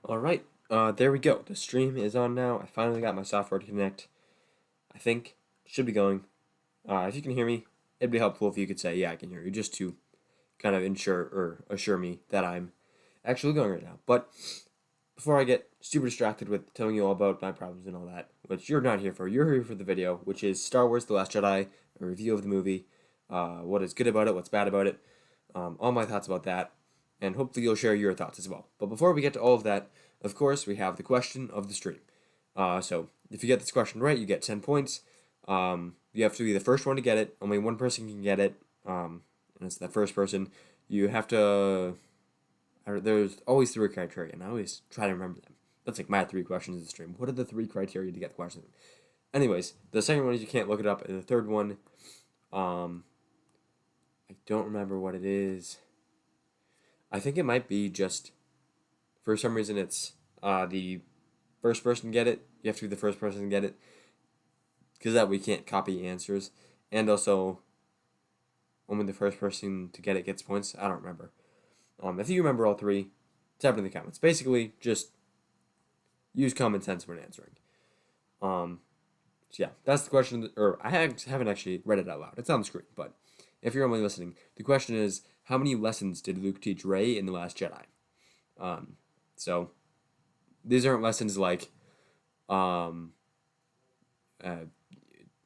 All right, there we go. The stream is on now. I finally got my software to connect. I think it should be going. If you can hear me, it'd be helpful if you could say, "Yeah, I can hear you," just to kind of ensure or assure me that I'm actually going right now. But before I get super distracted with telling you all about my problems and all that, which you're not here for, you're here for the video, which is Star Wars: The Last Jedi, a review of the movie, what is good about it, what's bad about it, all my thoughts about that, and hopefully you'll share your thoughts as well. But before we get to all of that, of course, we have the question of the stream. So if you get this question right, you get 10 points. You have to be the first one to get it. Only one person can get it, and it's the first person. You have to. There's always three criteria, and I always try to remember them. That's like my three questions of the stream. What are the three criteria to get the question? Anyways, the second one is you can't look it up, and the third one, I don't remember what it is. I think it might be just, for some reason, it's the first person to get it. You have to be the first person to get it, because that we can't copy answers, and also only the first person to get it gets points. I don't remember. If you remember all three, type it in the comments. Basically, just use common sense when answering. So yeah, that's the question. Or I haven't actually read it out loud. It's on the screen, but if you're only listening, the question is, how many lessons did Luke teach Rey in The Last Jedi? So these aren't lessons like, um,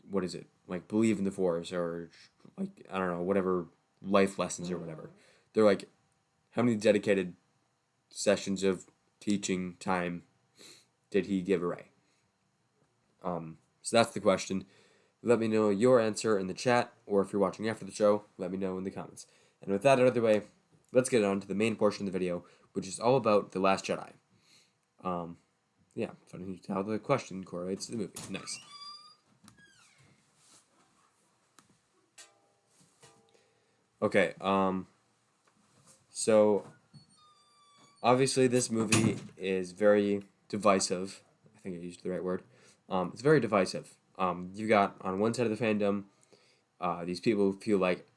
what is it? Like believe in the Force or like, I don't know, whatever life lessons or whatever. They're like, how many dedicated sessions of teaching time did he give Rey? So that's the question. Let me know your answer in the chat, or if you're watching after the show, let me know in the comments. And with that out of the way, let's get on to the main portion of the video, which is all about The Last Jedi. Yeah, funny how the question correlates to the movie. Nice. Okay, so obviously this movie is very divisive. I think I used the right word. It's very divisive. You got on one side of the fandom, these people who feel like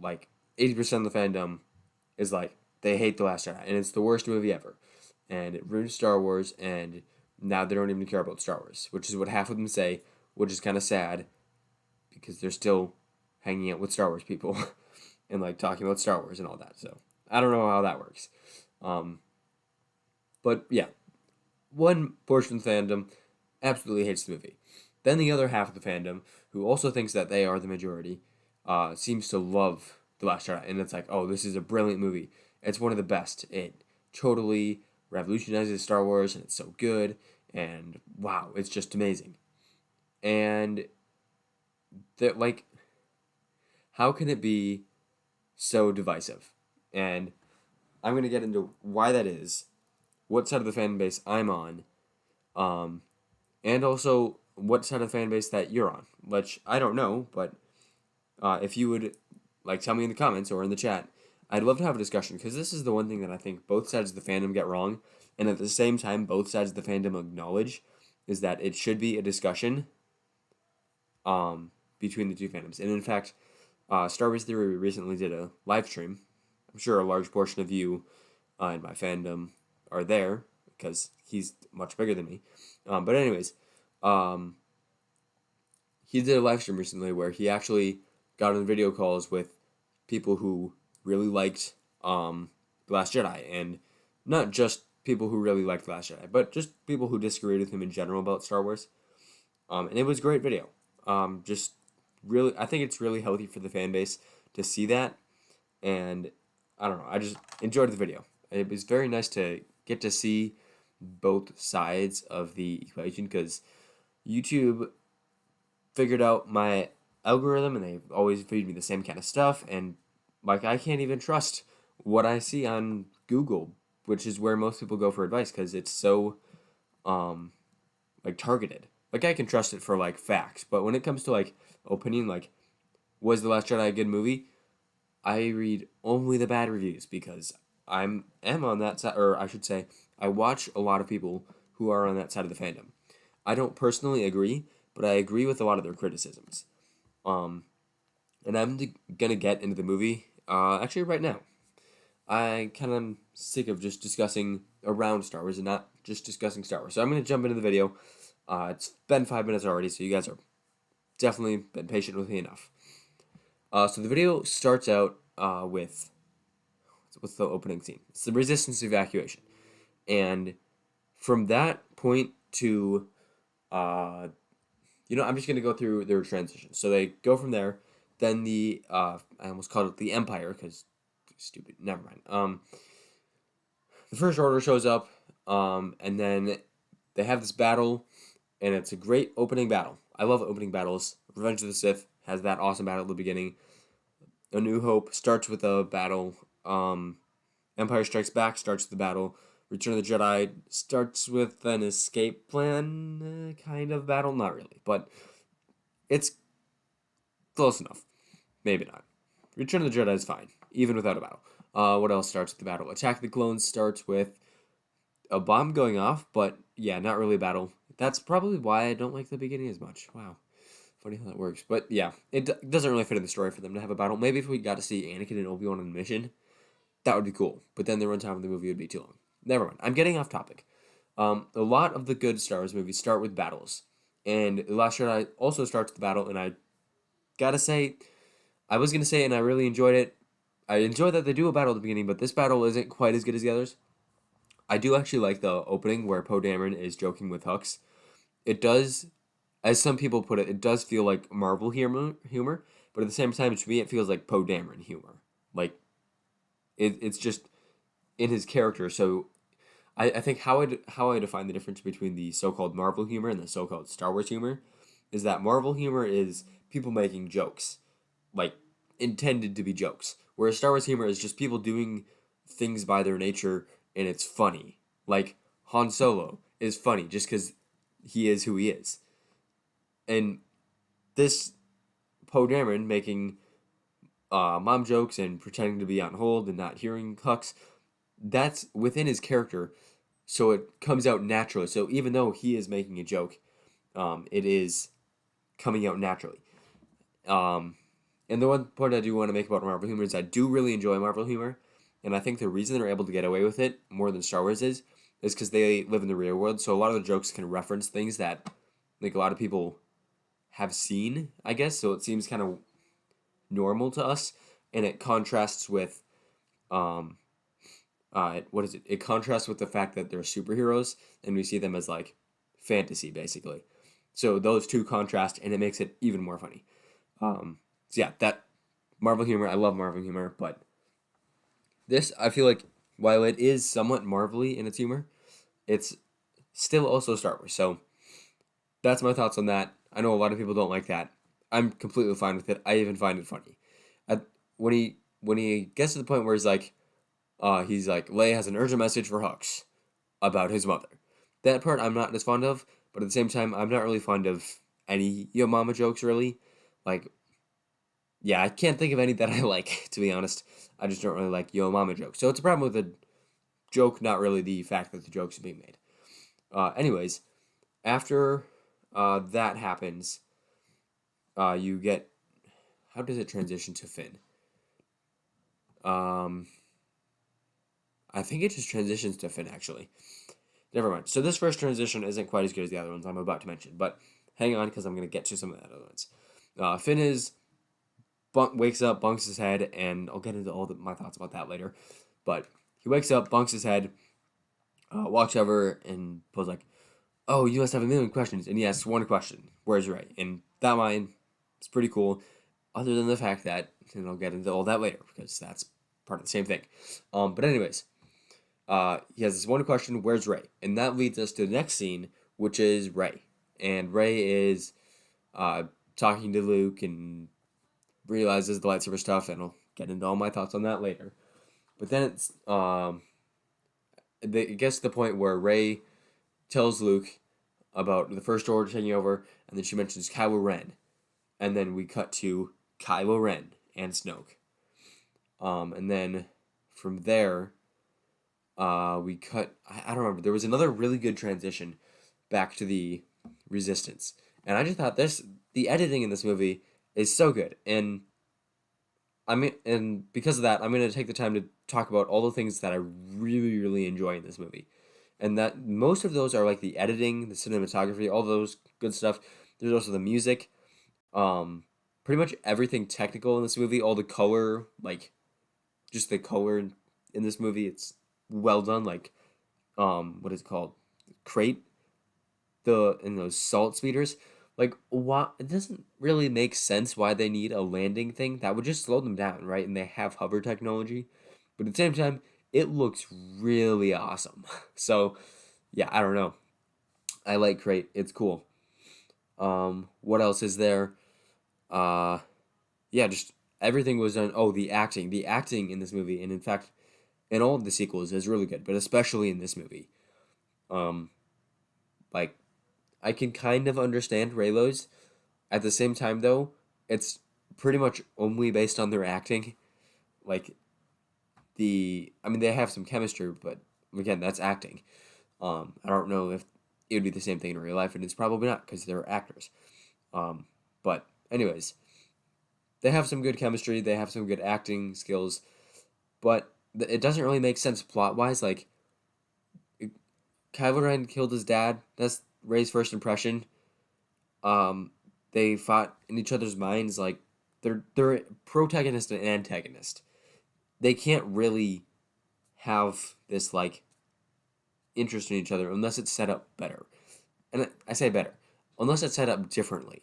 80% of the fandom is like they hate The Last Jedi and it's the worst movie ever, and it ruined Star Wars, and now they don't even care about Star Wars, which is what half of them say, which is kind of sad because they're still hanging out with Star Wars people and like talking about Star Wars and all that. So I don't know how that works. But yeah, one portion of the fandom absolutely hates the movie. Then the other half of the fandom, who also thinks that they are the majority, seems to love The Last Jedi. And it's like, oh, this is a brilliant movie. It's one of the best. It totally revolutionizes Star Wars, and it's so good. And wow, it's just amazing. And that, like, how can it be so divisive? And I'm going to get into why that is, what side of the fan base I'm on, and also what side of the fan base that you're on, which I don't know, but if you would like tell me in the comments or in the chat, I'd love to have a discussion, because this is the one thing that I think both sides of the fandom get wrong, and at the same time both sides of the fandom acknowledge, is that it should be a discussion between the two fandoms. And in fact, Star Wars Theory recently did a live stream. I'm sure a large portion of you in my fandom are there, because he's much bigger than me. But anyways, he did a live stream recently where he actually got on video calls with people who really liked The Last Jedi, and not just people who really liked The Last Jedi, but just people who disagreed with him in general about Star Wars. And it was a great video. Just really, I think it's really healthy for the fan base to see that, and I don't know, I just enjoyed the video. It was very nice to get to see both sides of the equation, because YouTube figured out my algorithm and they always feed me the same kind of stuff, and like I can't even trust what I see on Google, which is where most people go for advice, because it's so like targeted. Like I can trust it for like facts, but when it comes to like opinion, like was The Last Jedi a good movie, I read only the bad reviews, because am on that side, or I should say, I watch a lot of people who are on that side of the fandom. I don't personally agree, but I agree with a lot of their criticisms. And I'm gonna get into the movie actually right now. I kind of am sick of just discussing around Star Wars and not just discussing Star Wars. So I'm going to jump into the video. It's been 5 minutes already, so you guys are definitely been patient with me enough. So the video starts out with what's the opening scene? It's the Resistance evacuation, and from that point to, I'm just gonna go through their transition. So they go from there, then I almost called it the Empire because stupid. Never mind. The First Order shows up, and then they have this battle, and it's a great opening battle. I love opening battles. Revenge of the Sith has that awesome battle at the beginning. A New Hope starts with a battle. Empire Strikes Back starts with the battle. Return of the Jedi starts with an escape plan kind of battle. Not really, but it's close enough. Maybe not. Return of the Jedi is fine, even without a battle. What else starts with the battle? Attack of the Clones starts with a bomb going off, but yeah, not really a battle. That's probably why I don't like the beginning as much. Wow. Funny how that works. But yeah, it doesn't really fit in the story for them to have a battle. Maybe if we got to see Anakin and Obi-Wan on a mission, that would be cool. But then the runtime of the movie would be too long. Never mind. I'm getting off topic. A lot of the good Star Wars movies start with battles. And The Last Jedi also starts with the battle, and I gotta say, I was gonna say, and I really enjoyed it. I enjoy that they do a battle at the beginning, but this battle isn't quite as good as the others. I do actually like the opening where Poe Dameron is joking with Hux. It does, as some people put it, it does feel like Marvel humor, but at the same time, to me, it feels like Poe Dameron humor. Like, it's just in his character. So I think how I define the difference between the so-called Marvel humor and the so-called Star Wars humor is that Marvel humor is people making jokes, like intended to be jokes, whereas Star Wars humor is just people doing things by their nature and it's funny. Like Han Solo is funny just because he is who he is, and this Poe Dameron making mom jokes and pretending to be on hold and not hearing Hux, that's within his character, so it comes out naturally. So even though he is making a joke, it is coming out naturally. Um, and the one point I do want to make about Marvel humor is I do really enjoy Marvel humor, and I think the reason they're able to get away with it more than Star Wars is because they live in the real world. So a lot of the jokes can reference things that like a lot of people have seen, I guess. So it seems kind of normal to us, and it contrasts with um, what is it? It contrasts with the fact that they're superheroes, and we see them as like fantasy, basically. So those two contrast, and it makes it even more funny. So yeah, that Marvel humor, I love Marvel humor, but this I feel like while it is somewhat Marvel-y in its humor, it's still also Star Wars. So that's my thoughts on that. I know a lot of people don't like that. I'm completely fine with it. I even find it funny. At, when he gets to the point where he's like Leia has an urgent message for Hux about his mother. That part I'm not as fond of, but at the same time I'm not really fond of any Yo Mama jokes really. Like, yeah, I can't think of any that I like, to be honest. I just don't really like Yo Mama jokes. So it's a problem with the joke, not really the fact that the joke's being made. Anyways, after that happens, you get. How does it transition to Finn? I think it just transitions to Finn, actually. Never mind. So this first transition isn't quite as good as the other ones I'm about to mention, but hang on because I'm going to get to some of the other ones. Finn wakes up, bunks his head, and I'll get into my thoughts about that later. But he wakes up, bunks his head, walks over, and Poe's like, "Oh, you must have a million questions." And he asks one question: "Where's Rey?" And that line is pretty cool, other than the fact that, and I'll get into all that later because that's part of the same thing. But anyways, he has this one question: "Where's Rey?" And that leads us to the next scene, which is Rey, and Rey is talking to Luke and realizes the lightsaber stuff, and I'll get into all my thoughts on that later. But then it gets to the point where Rey tells Luke about the First Order taking over, and then she mentions Kylo Ren, and then we cut to Kylo Ren and Snoke. And then from there, we cut. I don't remember. There was another really good transition back to the Resistance, and I just thought the editing in this movie is so good, and I mean, and because of that, I'm gonna take the time to talk about all the things that I really, really enjoy in this movie, and that most of those are like the editing, the cinematography, all those good stuff. There's also the music, um, pretty much everything technical in this movie, all the color, like just the color in this movie, it's well done. Like, what is it called? Crate, the and those salt speeders. Like, why it doesn't really make sense why they need a landing thing that would just slow them down, right? And they have hover technology, but at the same time, it looks really awesome. So, yeah, I don't know. I like Crate. It's cool. What else is there? Uh, yeah, just everything was done. Oh, the acting in this movie, and in fact, in all of the sequels, is really good, but especially in this movie. Um, like I can kind of understand Raylo's. At the same time, though, it's pretty much only based on their acting. Like I mean, they have some chemistry, but again, that's acting. I don't know if it would be the same thing in real life, and it's probably not because they're actors. Um, but anyways, they have some good chemistry. They have some good acting skills, but it doesn't really make sense plot wise. Like Kylo Ren killed his dad. That's Rey's first impression. Um, they fought in each other's minds. Like they're protagonist and antagonist. They can't really have this like interest in each other unless it's set up better. And I say better, unless it's set up differently.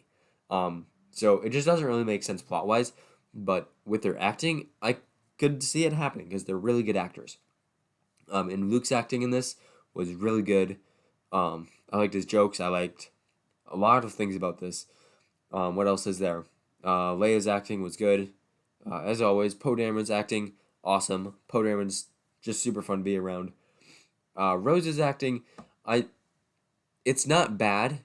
So it just doesn't really make sense plot wise. But with their acting, I could see it happening because they're really good actors. And Luke's acting in this was really good. I liked his jokes. I liked a lot of things about this. What else is there? Leia's acting was good. As always, Poe Dameron's acting, awesome. Poe Dameron's just super fun to be around. Rose's acting, I it's not bad,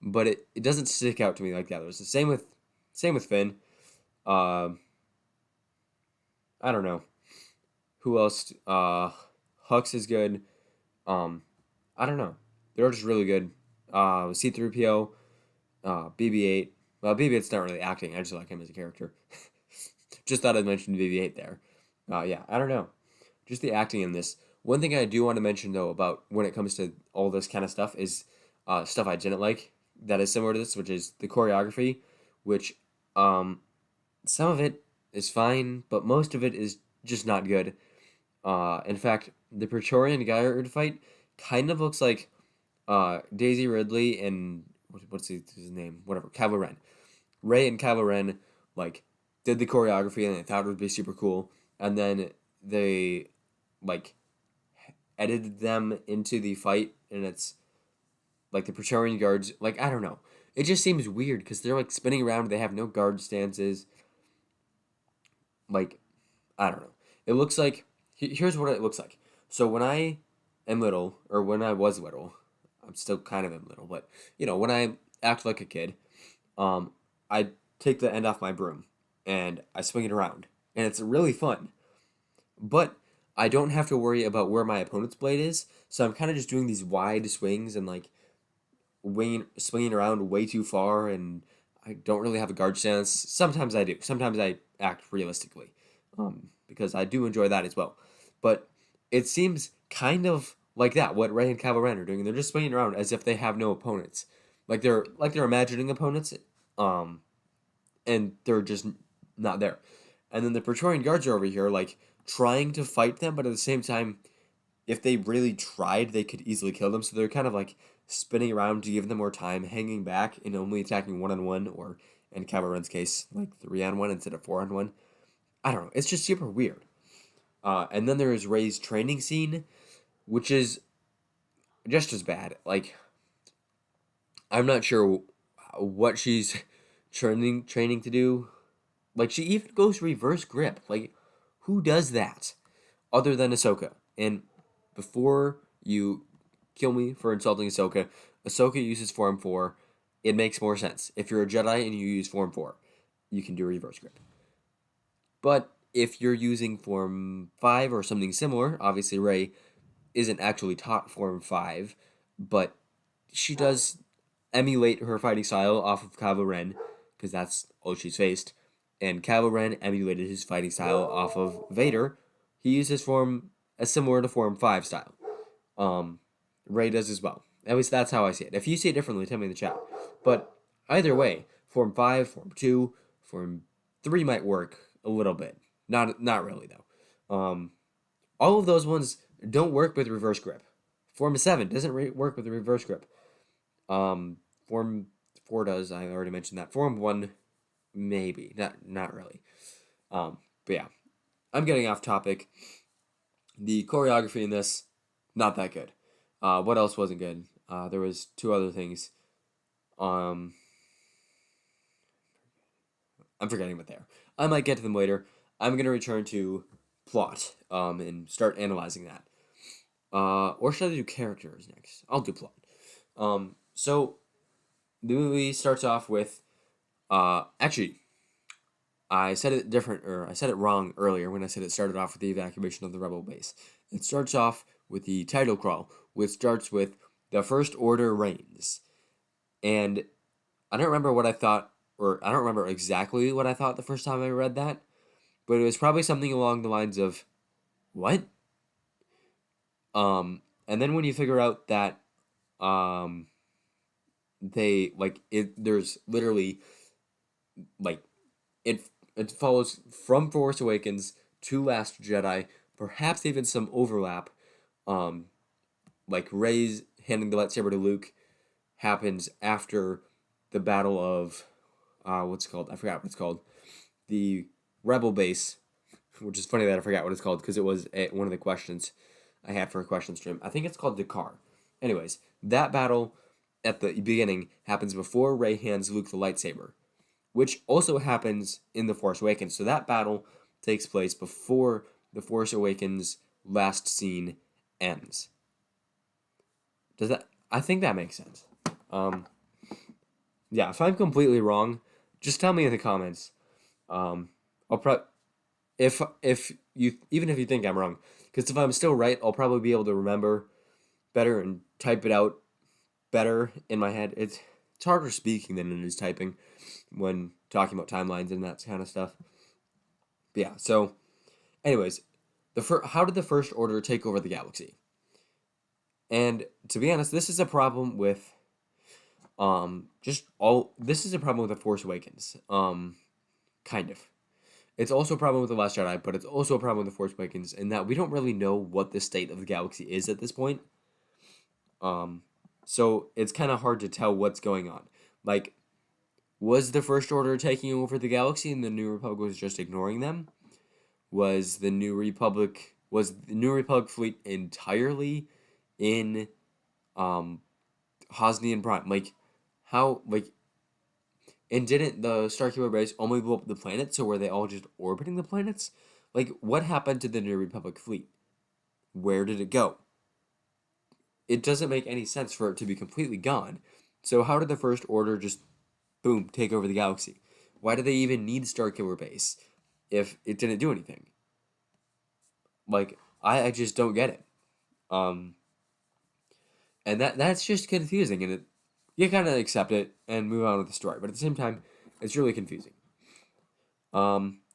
but it doesn't stick out to me like the others. The same with Finn. Uh, I don't know who else. Hux is good. Um, I don't know. They're just really good. C3PO, BB-8. Well, BB-8's not really acting. I just like him as a character. Just thought I'd mention BB-8 there. Yeah, I don't know. Just the acting in this. One thing I do want to mention though about when it comes to all this kind of stuff is stuff I didn't like that is similar to this, which is the choreography, which um, some of it is fine, but most of it is just not good. In fact, the Praetorian Guard fight kind of looks like Daisy Ridley and what's his name? Whatever, Kylo Ren. Rey and Kylo Ren like did the choreography and they thought it would be super cool, and then they like edited them into the fight, and it's like the Praetorian guards. Like I don't know, it just seems weird because they're like spinning around. They have no guard stances. Like I don't know. It looks like here's what it looks like. So when I am little, or when I was little, I'm still kind of am little, but when I act like a kid, um, I take the end off my broom and I swing it around, and it's really fun. But I don't have to worry about where my opponent's blade is, so I'm kind of just doing these wide swings and like swinging around way too far, and I don't really have a guard stance. Sometimes I do. Sometimes I act realistically, because I do enjoy that as well. But it seems kind of like that what Rey and Kylo Ren are doing. They're just swinging around as if they have no opponents, like they're imagining opponents, um, and they're just not there. And then the Praetorian guards are over here, like trying to fight them, but at the same time, if they really tried, they could easily kill them. So they're kind of like spinning around to give them more time, hanging back, and only attacking 1-on-1, or in Kylo Ren's case, like 3-on-1 instead of 4-on-1. I don't know. It's just super weird. And then there is Rey's training scene, which is just as bad. Like, I'm not sure what she's training to do. Like, she even goes reverse grip. Like, who does that other than Ahsoka? And before you kill me for insulting Ahsoka, Ahsoka uses Form 4. It makes more sense. If you're a Jedi and you use Form 4, you can do reverse grip. But if you're using Form 5 or something similar, obviously Rey isn't actually taught Form 5, but she does emulate her fighting style off of Kylo Ren, because that's all she's faced. and Kylo Ren emulated his fighting style off of Vader. He used his form as similar to Form 5 style. Rey does as well. At least that's how I see it. If you see it differently, tell me in the chat. But either way, Form 5, Form 2, Form 3 might work a little bit. Not really, though. All of those ones don't work with reverse grip. Form 7 doesn't work with the reverse grip. Form 4 does. I already mentioned that. Form 1, maybe. Not really. But yeah. I'm getting off topic. The choreography in this, not that good. What else wasn't good? There was 2 other things. I'm forgetting what they are. I might get to them later. I'm going to return to plot and start analyzing that. Or should I do characters next? I'll do plot. So the movie starts off with actually I said it wrong earlier when I said it started off with the evacuation of the rebel base. It starts off with the title crawl, which starts with the First Order reigns. And I don't remember what I thought, or I don't remember exactly what I thought the first time I read that, but it was probably something along the lines of, what? And then when you figure out that they there's literally like it follows from Force Awakens to Last Jedi, perhaps even some overlap. Like Rey's handing the lightsaber to Luke happens after the battle of what's it called? I forgot what it's called. The Rebel base, which is funny that I forgot what it's called because it was one of the questions I had for a question stream. I think it's called Dakar. Anyways, that battle at the beginning happens before Rey hands Luke the lightsaber, which also happens in The Force Awakens. So that battle takes place before The Force Awakens last scene ends. I think that makes sense. Yeah, if I'm completely wrong, just tell me in the comments. If you even if you think I'm wrong, because if I'm still right, I'll probably be able to remember better and type it out better in my head. It's harder speaking than it is typing when talking about timelines and that kind of stuff. But yeah, so anyways, how did the First Order take over the galaxy? And to be honest, this is a problem with this is a problem with The Force Awakens. Kind of. It's also a problem with The Last Jedi, but it's also a problem with The Force Awakens in that we don't really know what the state of the galaxy is at this point. So it's kind of hard to tell what's going on. Like, was the First Order taking over the galaxy and the New Republic was just ignoring them? Was the New Republic fleet entirely in Hosnian Prime? And didn't the Starkiller base only blow up the planets, so were they all just orbiting the planets? Like, what happened to the New Republic fleet? Where did it go? It doesn't make any sense for it to be completely gone. So how did the First Order just, boom, take over the galaxy? Why do they even need Starkiller base if it didn't do anything? Like, I just don't get it. And that's just confusing, and you kind of accept it and move on with the story. But at the same time, it's really confusing.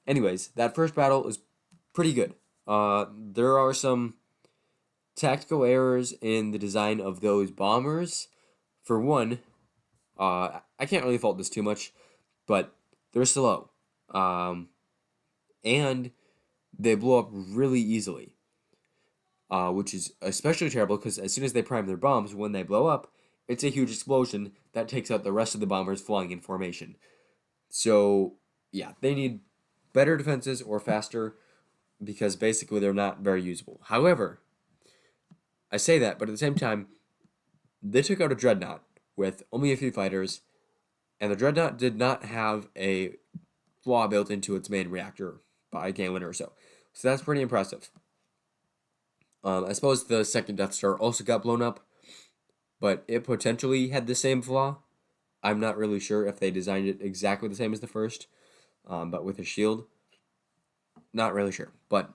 Anyways, that first battle is pretty good. There are some tactical errors in the design of those bombers. For one, I can't really fault this too much, but they're slow. And they blow up really easily. Which is especially terrible because as soon as they prime their bombs, when they blow up, it's a huge explosion that takes out the rest of the bombers flying in formation. So, yeah, they need better defenses or faster because basically they're not very usable. However, I say that, but at the same time, they took out a dreadnought with only a few fighters, and the dreadnought did not have a flaw built into its main reactor by Galen or so. So that's pretty impressive. I suppose the second Death Star also got blown up, but it potentially had the same flaw. I'm not really sure if they designed it exactly the same as the first, but with a shield. Not really sure, but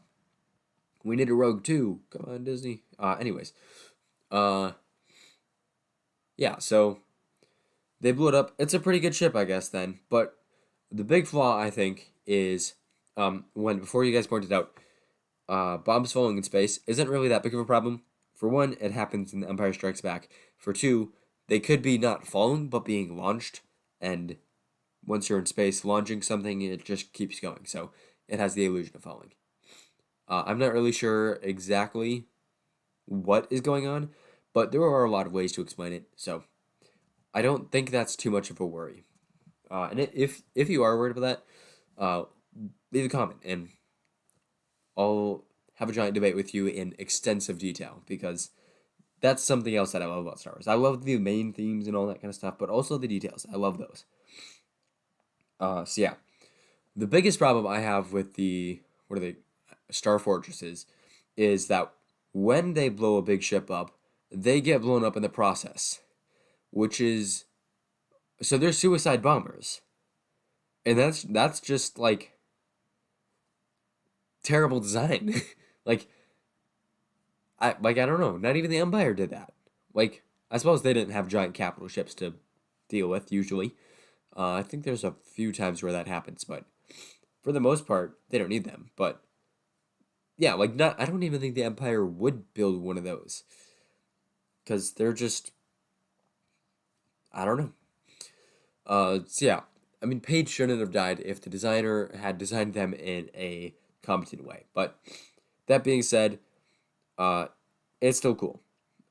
we need a Rogue too. Come on, Disney. Anyways, yeah, so they blew it up. It's a pretty good ship, I guess, then. But the big flaw, I think, is when before you guys pointed out, bombs falling in space isn't really that big of a problem. For one, it happens in The Empire Strikes Back. For two, they could be not falling but being launched, and once you're in space launching something, it just keeps going. So it has the illusion of falling. I'm not really sure exactly what is going on, but there are a lot of ways to explain it. So I don't think that's too much of a worry. And if you are worried about that, leave a comment and I'll have a giant debate with you in extensive detail because that's something else that I love about Star Wars. I love the main themes and all that kind of stuff, but also the details. I love those. So yeah, the biggest problem I have with the what are they, Star Fortresses, is that when they blow a big ship up, they get blown up in the process, which is so they're suicide bombers, and that's just like terrible design. like I don't know. Not even the Empire did that. Like I suppose they didn't have giant capital ships to deal with usually. I think there's a few times where that happens, but for the most part, they don't need them. But yeah, like not. I don't even think the Empire would build one of those because they're just. I don't know. So yeah, I mean, Paige shouldn't have died if the designer had designed them in a competent way. But that being said, uh, it's still cool.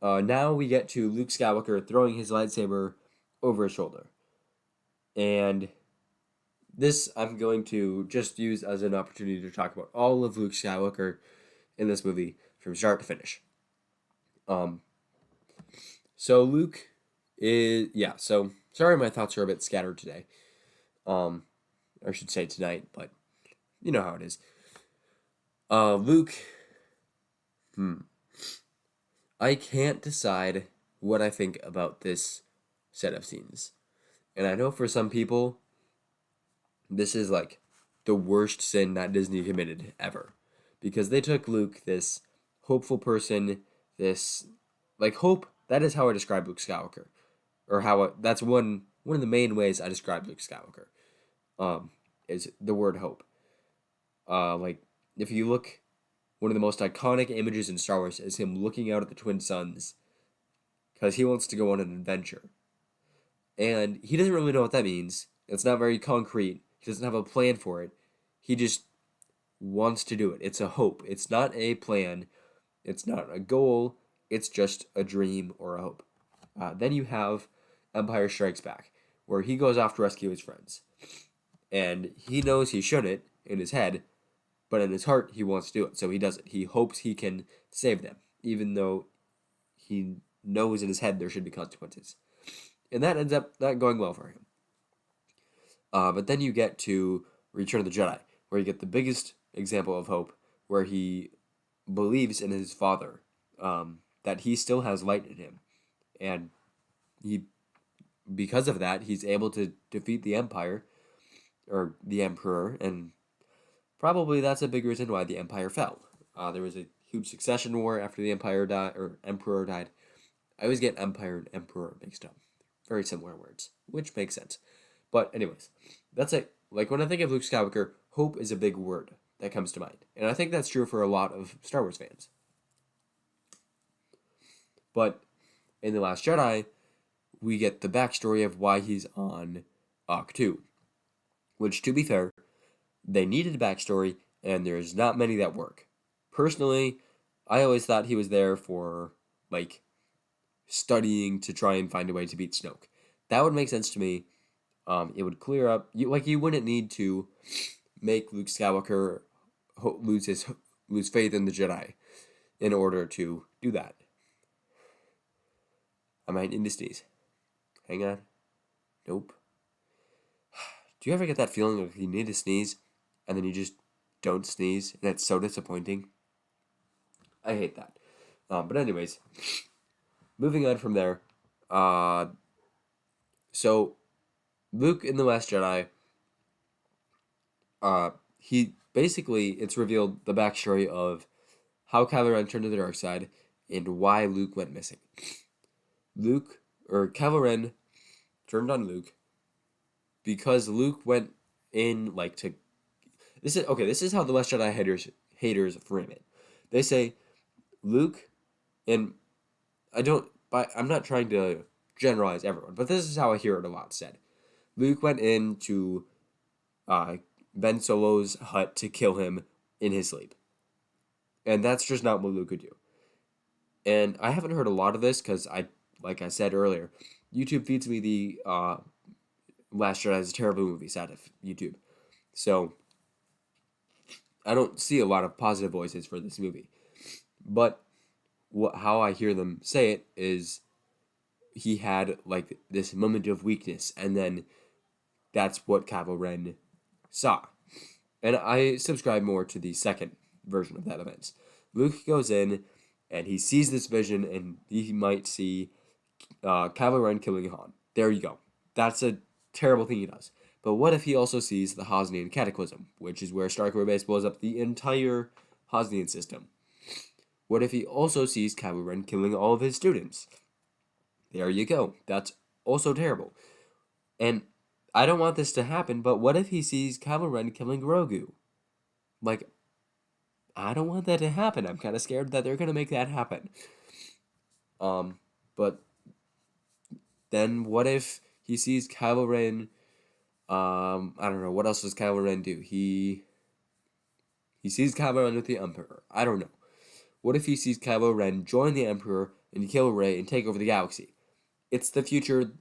Now we get to Luke Skywalker throwing his lightsaber over his shoulder. And this I'm going to just use as an opportunity to talk about all of Luke Skywalker in this movie from start to finish. So Luke is yeah, so sorry my thoughts are a bit scattered today. I should say tonight, but you know how it is. Luke I can't decide what I think about this set of scenes. And I know for some people this is like the worst sin that Disney committed ever. Because they took Luke, this hopeful person, this like hope, that is how I describe Luke Skywalker. Or that's one of the main ways I describe Luke Skywalker. Is the word hope. Like if you look one of the most iconic images in Star Wars is him looking out at the twin suns because he wants to go on an adventure. And he doesn't really know what that means. It's not very concrete. He doesn't have a plan for it. He just wants to do it. It's a hope. It's not a plan. It's not a goal. It's just a dream or a hope. Then you have Empire Strikes Back, where he goes off to rescue his friends. And he knows he shouldn't in his head, but in his heart, he wants to do it. So he does it. He hopes he can save them, even though he knows in his head there should be consequences. And that ends up not going well for him. But then you get to Return of the Jedi, where you get the biggest example of hope, where he believes in his father, that he still has light in him. And because of that, he's able to defeat the Empire, or the Emperor, and probably that's a big reason why the Empire fell. There was a huge succession war after the Empire died, or Emperor died. I always get Empire and Emperor mixed up. Very similar words, which makes sense. But anyways, that's it. Like when I think of Luke Skywalker, hope is a big word that comes to mind. And I think that's true for a lot of Star Wars fans. But in The Last Jedi, we get the backstory of why he's on Ahch-To. Which, to be fair, they needed a backstory, and there's not many that work. Personally, I always thought he was there for, like, studying to try and find a way to beat Snoke. That would make sense to me. It would clear up... You wouldn't need to make Luke Skywalker lose faith in the Jedi in order to do that. I might need to sneeze. Hang on. Nope. Do you ever get that feeling like you need to sneeze and then you just don't sneeze and it's so disappointing? I hate that. But anyways, moving on from there. So Luke in The Last Jedi, he basically, it's revealed the backstory of how Kylo Ren turned to the dark side and why Luke went missing. Kylo Ren turned on Luke because Luke went in, like, to This is how the Last Jedi haters frame it. They say Luke, and I'm not trying to generalize everyone, but this is how I hear it a lot said. Luke went into Ben Solo's hut to kill him in his sleep, and that's just not what Luke would do. And I haven't heard a lot of this because like I said earlier, YouTube feeds me the Last Jedi is a terrible movie side of YouTube, so I don't see a lot of positive voices for this movie. But how I hear them say it is he had like this moment of weakness, and then that's what Kylo Ren saw. And I subscribe more to the second version of that event. Luke goes in, and he sees this vision, and he might see Kylo Ren killing Han. There you go. That's a terrible thing he does. But what if he also sees the Hosnian Cataclysm, which is where Starkwear Base blows up the entire Hosnian system? What if he also sees Kylo Ren killing all of his students? There you go. That's also terrible. And I don't want this to happen, but what if he sees Kylo Ren killing Grogu? Like, I don't want that to happen. I'm kind of scared that they're going to make that happen. But then what if he sees Kylo Ren, I don't know, what else does Kylo Ren do? He sees Kylo Ren with the Emperor. I don't know. What if he sees Kylo Ren join the Emperor and kill Rey and take over the galaxy? It's the future,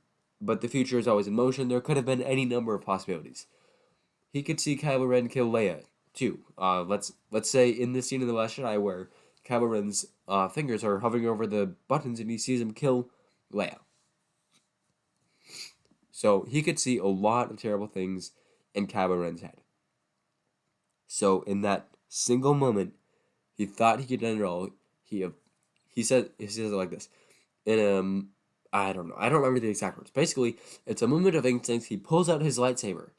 but the future is always in motion. There could have been any number of possibilities. He could see Kylo Ren kill Leia, too. Let's say in this scene in The Last Jedi where Kylo Ren's fingers are hovering over the buttons and he sees him kill Leia. So he could see a lot of terrible things in Kylo Ren's head. So in that single moment, he thought he could end it all. He says it like this. In I don't know. I don't remember the exact words. Basically, it's a moment of instinct. He pulls out his lightsaber,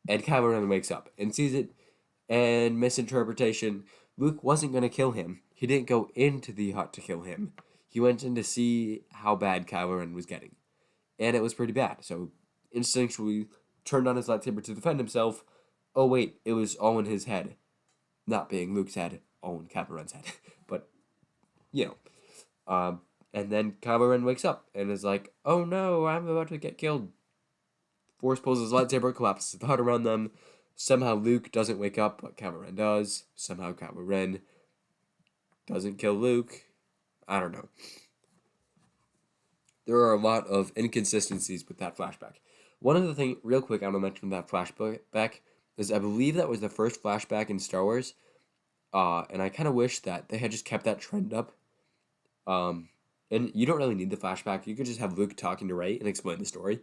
and Kylo Ren wakes up and sees it. And misinterpretation. Luke wasn't gonna kill him. He didn't go into the hut to kill him. He went in to see how bad Kylo Ren was getting, and it was pretty bad. So instinctually turned on his lightsaber to defend himself. Oh wait, it was all in his head, not being Luke's head, all in Kylo Ren's head. But you know, and then Kylo Ren wakes up and is like, "Oh no, I'm about to get killed." Force pulls his lightsaber, collapses the hut around them. Somehow Luke doesn't wake up, but Kylo Ren does. Somehow Kylo Ren doesn't kill Luke. I don't know. There are a lot of inconsistencies with that flashback. One of the things, real quick, I want to mention that flashback is I believe that was the first flashback in Star Wars, and I kind of wish that they had just kept that trend up. And you don't really need the flashback. You could just have Luke talking to Rey and explain the story.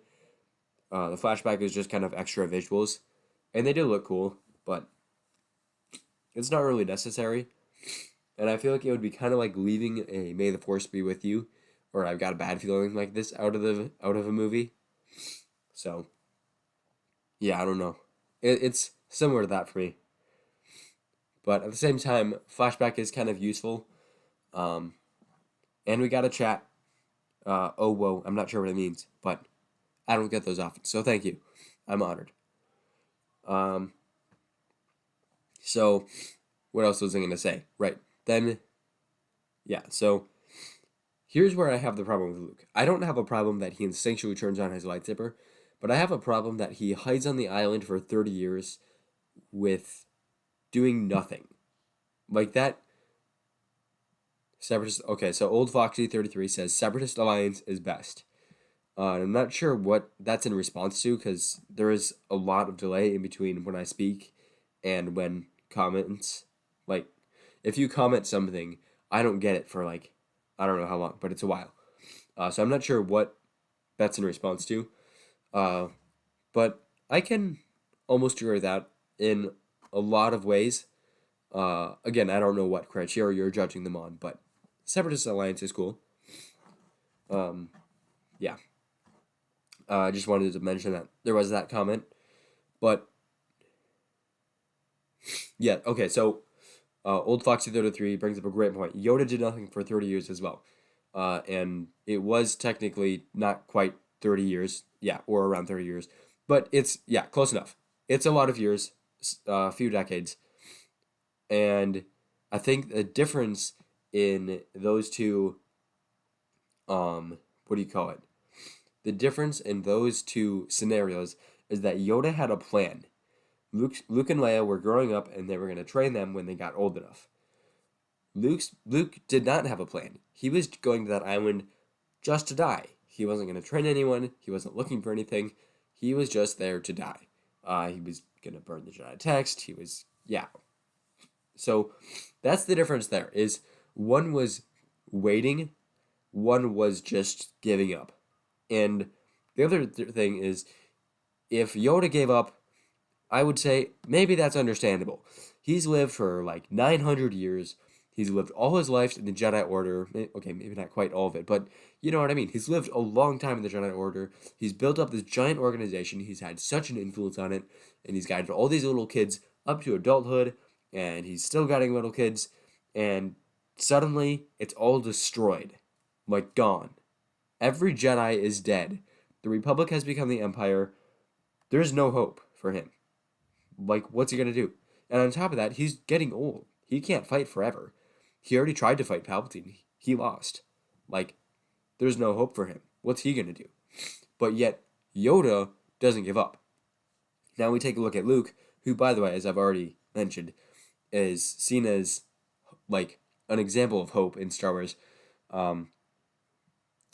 The flashback is just kind of extra visuals, and they do look cool, but it's not really necessary. And I feel like it would be kind of like leaving a "May the Force be with you," or "I've got a bad feeling" like this out of a movie. So, yeah, I don't know. It's similar to that for me. But at the same time, flashback is kind of useful. And we got a chat. Oh, whoa, I'm not sure what it means, but I don't get those often. So thank you. I'm honored. So what else was I going to say? Right. Then, yeah, so here's where I have the problem with Luke. I don't have a problem that he instinctually turns on his lightsaber, but I have a problem that he hides on the island for 30 years with doing nothing. Like that. Separatist. Okay, so Old Foxy 33 says Separatist Alliance is best. I'm not sure what that's in response to because there is a lot of delay in between when I speak and when comments. Like, if you comment something, I don't get it for like, I don't know how long, but it's a while. So I'm not sure what that's in response to. But I can almost agree with that in a lot of ways. Again, I don't know what criteria you're judging them on, but Separatist Alliance is cool. Yeah. I just wanted to mention that there was that comment. But, yeah, okay, so Old Foxy 33 brings up a great point. Yoda did nothing for 30 years as well. And it was technically not quite 30 years. Yeah, or around 30 years. But it's, yeah, close enough. It's a lot of years. few decades, and I think the difference in those two, what do you call it? The difference in those two scenarios is that Yoda had a plan. Luke and Leia were growing up, and they were going to train them when they got old enough. Luke did not have a plan. He was going to that island just to die. He wasn't going to train anyone. He wasn't looking for anything. He was just there to die. He was going to burn the Jedi text. He was, yeah. So that's the difference there, is one was waiting, one was just giving up. And the other thing is, if Yoda gave up, I would say maybe that's understandable. He's lived for like 900 years. He's lived all his life in the Jedi Order. Okay, maybe not quite all of it, but you know what I mean. He's lived a long time in the Jedi Order. He's built up this giant organization. He's had such an influence on it, and he's guided all these little kids up to adulthood, and he's still guiding little kids, and suddenly it's all destroyed. Like, gone. Every Jedi is dead. The Republic has become the Empire. There's no hope for him. Like, what's he gonna do? And on top of that, he's getting old. He can't fight forever. He already tried to fight Palpatine. He lost. Like, there's no hope for him. What's he gonna do? But yet, Yoda doesn't give up. Now we take a look at Luke, who, by the way, as I've already mentioned, is seen as, like, an example of hope in Star Wars,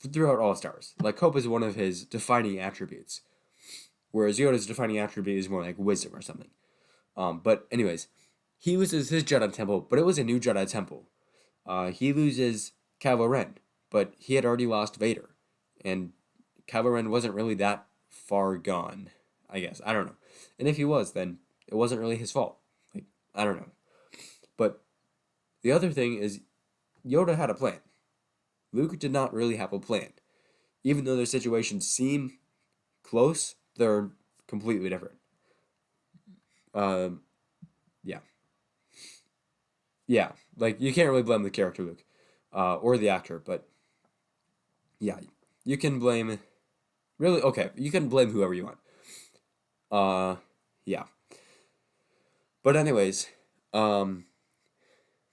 throughout all Star Wars. Like, hope is one of his defining attributes, whereas Yoda's defining attribute is more like wisdom or something. But anyways, he loses his Jedi Temple, but it was a new Jedi Temple. He loses Kylo Ren, but he had already lost Vader, and Kylo Ren wasn't really that far gone, I guess. I don't know. And if he was, then it wasn't really his fault. Like, I don't know. But the other thing is, Yoda had a plan. Luke did not really have a plan. Even though their situations seem close, they're completely different. Yeah. Yeah, like, you can't really blame the character Luke, or the actor, but yeah, you can blame, really, okay, you can blame whoever you want. Yeah. But anyways, what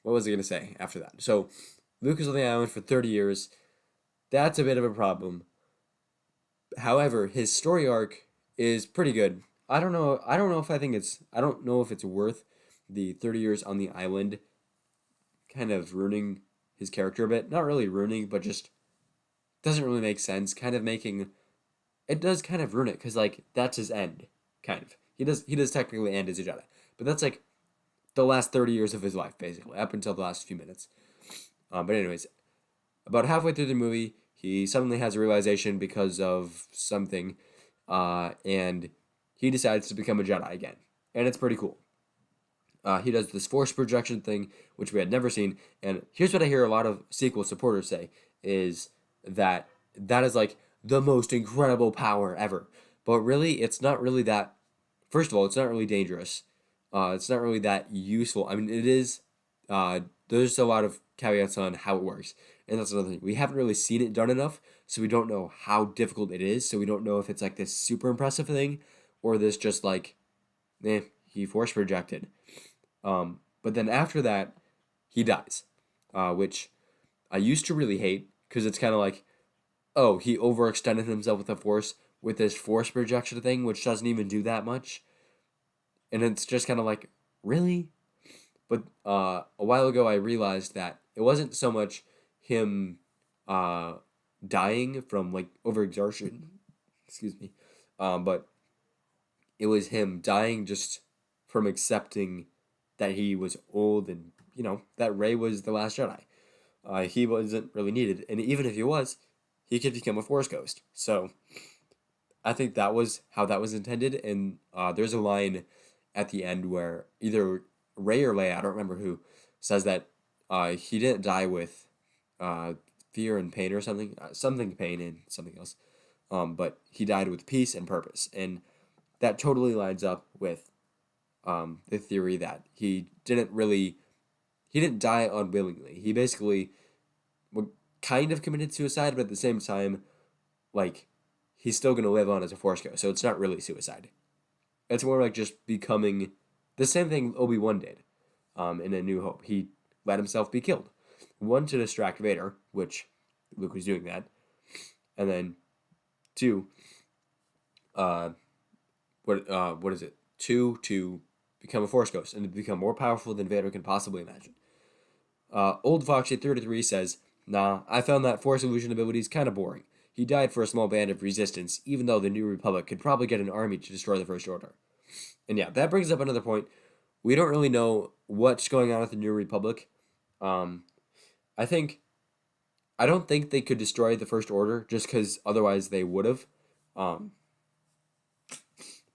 was I going to say after that? So, Luke is on the island for 30 years. That's a bit of a problem. However, his story arc is pretty good. I don't know if it's worth the 30 years on the island kind of ruining his character a bit. Not really ruining, but just doesn't really make sense. It does kind of ruin it, because, like, that's his end, kind of. He does technically end as a Jedi, but that's like the last 30 years of his life, basically, up until the last few minutes. But anyways, about halfway through the movie, he suddenly has a realization because of something, and he decides to become a Jedi again, and it's pretty cool. He does this force projection thing, which we had never seen, and here's what I hear a lot of sequel supporters say, is that is, like, the most incredible power ever. But really, it's not really that, first of all, it's not really dangerous. It's not really that useful. I mean, it is, there's a lot of caveats on how it works, and that's another thing. We haven't really seen it done enough, so we don't know how difficult it is, so we don't know if it's, like, this super impressive thing, or this just, like, he force projected. But then after that, he dies, which I used to really hate, because it's kind of like, oh, he overextended himself with the force with this force projection thing, which doesn't even do that much. And it's just kind of like, really? But a while ago, I realized that it wasn't so much him dying from, like, overexertion, excuse me, but it was him dying just from accepting that he was old, and, you know, that Rey was the last Jedi. He wasn't really needed, and even if he was, he could become a Force ghost. So I think that was how that was intended, and there's a line at the end where either Rey or Leia, I don't remember who, says that he didn't die with fear and pain or something, something pain and something else, but he died with peace and purpose, and that totally lines up with the theory that he didn't die unwillingly. He basically kind of committed suicide, but at the same time, like, he's still going to live on as a Force ghost, so it's not really suicide. It's more like just becoming The same thing Obi-Wan did in A New Hope. He let himself be killed. One, to distract Vader, which Luke was doing that. And then two, what is it? Two, to become a Force Ghost and to become more powerful than Vader can possibly imagine. Old Foxy 33 says, "Nah, I found that Force illusion abilities kind of boring. He died for a small band of resistance, even though the New Republic could probably get an army to destroy the First Order." And yeah, that brings up another point. We don't really know what's going on with the New Republic. Um, I think I don't think they could destroy the First Order just because otherwise they would have. Um,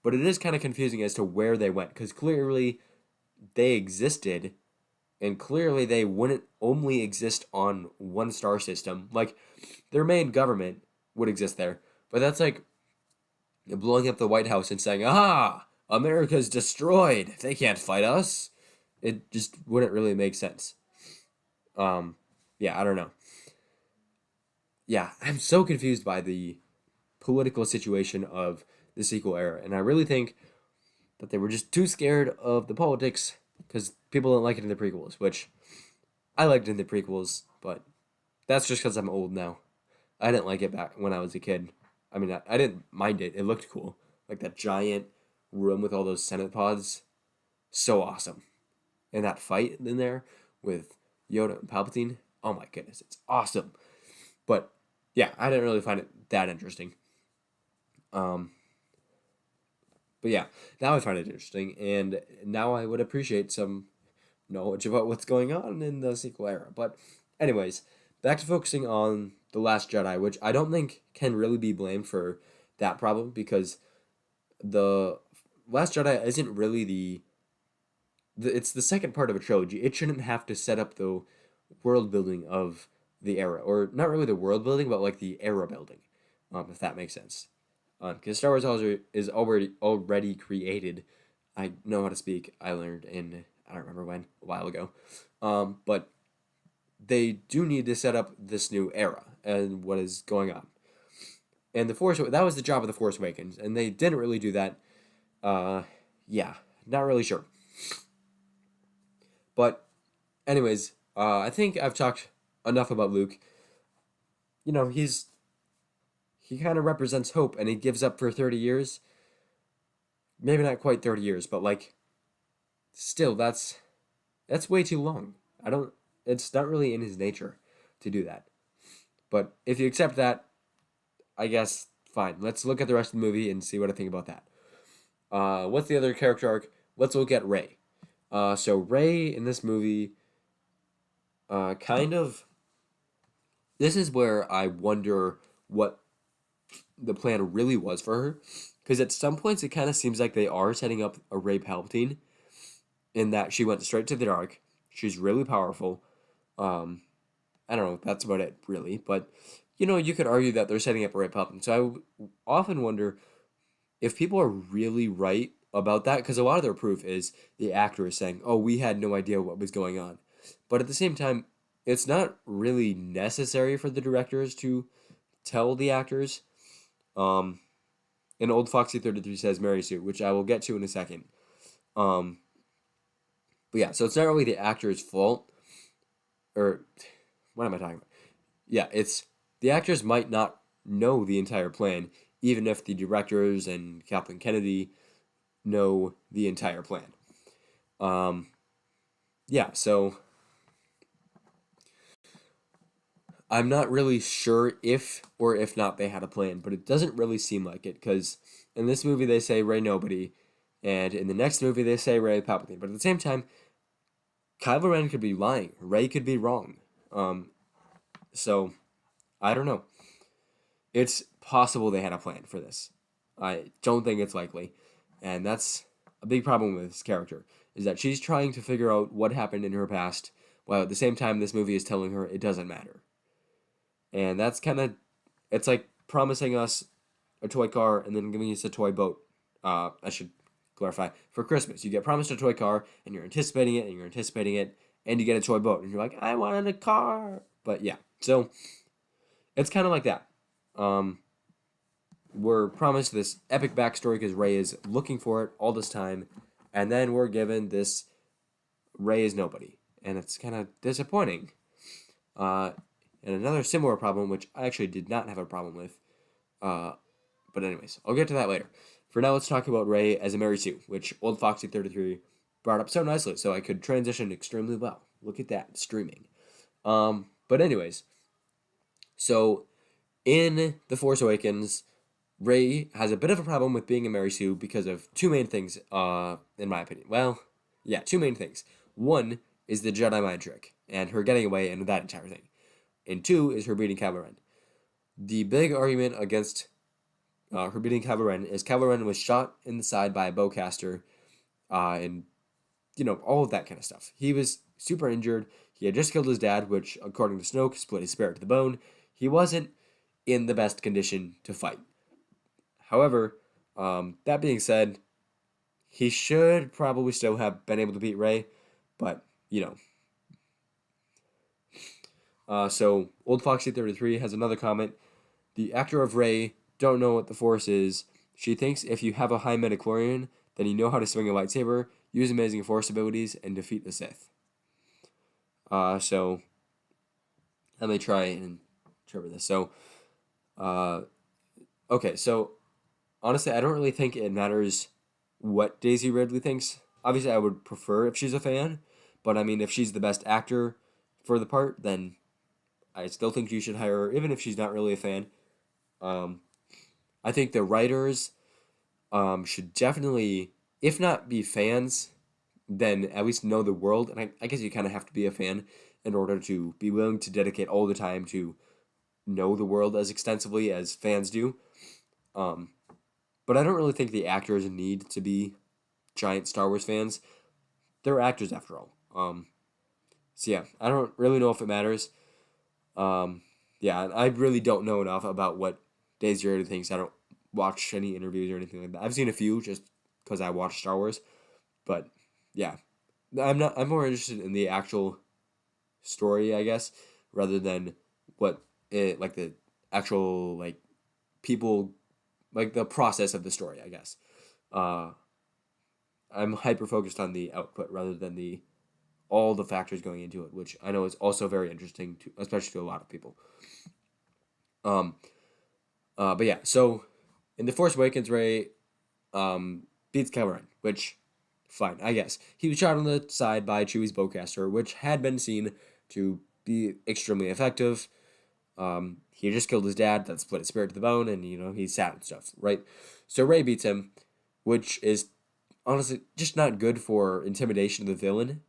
but it is kind of confusing as to where they went because clearly they existed and clearly they wouldn't only exist on one star system. Like, their main government would exist there, but that's like blowing up the White House and saying, "Ah, America's destroyed. They can't fight us." It just wouldn't really make sense. Um, yeah, I don't know. Yeah, I'm so confused by the political situation of the sequel era, and I really think that they were just too scared of the politics because people don't like it in the prequels, which I liked in the prequels, but that's just because I'm old now. I didn't like it back when I was a kid. I mean, I didn't mind it. It looked cool. Like that giant room with all those Senate pods. So awesome. And that fight in there with Yoda and Palpatine. Oh my goodness, it's awesome. But yeah, I didn't really find it that interesting. Um, but yeah, now I find it interesting, and now I would appreciate some knowledge about what's going on in the sequel era. But, anyways, back to focusing on The Last Jedi, which I don't think can really be blamed for that problem because The Last Jedi isn't really it's the second part of a trilogy. It shouldn't have to set up the world building of the era, or not really the world building, but like the era building, if that makes sense. Because Star Wars is already created. I know how to speak. I learned in I don't remember when, a while ago, but they do need to set up this new era and what is going on. And that was the job of the Force Awakens, and they didn't really do that. Yeah, not really sure. But, anyways, I think I've talked enough about Luke. You know, he kind of represents hope, and he gives up for 30 years. Maybe not quite 30 years, but like, still, that's way too long. I don't. It's not really in his nature to do that. But if you accept that, I guess fine. Let's look at the rest of the movie and see what I think about that. What's the other character arc? Let's look at Rey. So Rey in this movie, kind of. This is where I wonder what the plan really was for her, because at some points it kind of seems like they are setting up a Rey Palpatine, in that she went straight to the dark. She's really powerful. Um, I don't know. That's about it, really. But you could argue that they're setting up a Rey Palpatine. So often wonder if people are really right about that, because a lot of their proof is the actor is saying, "Oh, we had no idea what was going on," but at the same time, it's not really necessary for the directors to tell the actors. Um, and Old Foxy 33 says Mary Sue, which I will get to in a second. Um, but yeah, so it's not really the actor's fault, or what am I talking about? Yeah, it's the actors might not know the entire plan, even if the directors and Kathleen Kennedy know the entire plan. Um, yeah, so I'm not really sure if or if not they had a plan, but it doesn't really seem like it, because in this movie they say Rey Nobody, and in the next movie they say Rey Palpatine. But at the same time, Kylo Ren could be lying. Rey could be wrong. So I don't know. It's possible they had a plan for this. I don't think it's likely, and that's a big problem with this character, is that she's trying to figure out what happened in her past, while at the same time this movie is telling her it doesn't matter. And that's kind of, it's like promising us a toy car and then giving us a toy boat. I should clarify, for Christmas. You get promised a toy car, and you're anticipating it, and you're anticipating it, and you get a toy boat, and you're like, I wanted a car. But yeah, so it's kind of like that. Um, we're promised this epic backstory because Rey is looking for it all this time, And then we're given this Rey is nobody, and it's kind of disappointing. And another similar problem, which I actually did not have a problem with, but anyways, I'll get to that later. For now, let's talk about Rey as a Mary Sue, which Old Foxy 33 brought up so nicely, so I could transition extremely well. Look at that, streaming. But anyways, so in The Force Awakens, Rey has a bit of a problem with being a Mary Sue because of two main things, in my opinion. Well, yeah, two main things. One is the Jedi mind trick, and her getting away and that entire thing. And two is her beating Kylo Ren. The big argument against her beating Kylo Ren is Kylo Ren was shot in the side by a bowcaster, and all of that kind of stuff. He was super injured. He had just killed his dad, which, according to Snoke, split his spirit to the bone. He wasn't in the best condition to fight. However, that being said, he should probably still have been able to beat Rey, but so Old Foxy 33 has another comment. The actor of Rey don't know what the Force is. She thinks if you have a high midichlorian, then you know how to swing a lightsaber, use amazing Force abilities, and defeat the Sith. So let me try and interpret this. So, okay, so honestly, I don't really think it matters what Daisy Ridley thinks. Obviously, I would prefer if she's a fan, but I mean, if she's the best actor for the part, then I still think you should hire her, even if she's not really a fan. I think the writers should definitely, if not be fans, then at least know the world. And I guess you kind of have to be a fan in order to be willing to dedicate all the time to know the world as extensively as fans do. But I don't really think the actors need to be giant Star Wars fans. They're actors after all. So yeah, I don't really know if it matters. Yeah, I really don't know enough about what Daisy Ridley thinks. I don't watch any interviews or anything like that. I've seen a few just because I watch Star Wars, but yeah, I'm more interested in the actual story, I guess, rather than what it like the actual like people like the process of the story, I guess. I'm hyper focused on the output rather than all the factors going into it, which I know is also very interesting to, especially to a lot of people. But yeah, so in The Force Awakens, Rey beats Kylo Ren, which fine, I guess. He was shot on the side by Chewie's bowcaster, which had been seen to be extremely effective. He just killed his dad, that split his spirit to the bone, and he's sad and stuff, right? So Rey beats him, which is honestly just not good for intimidation of the villain.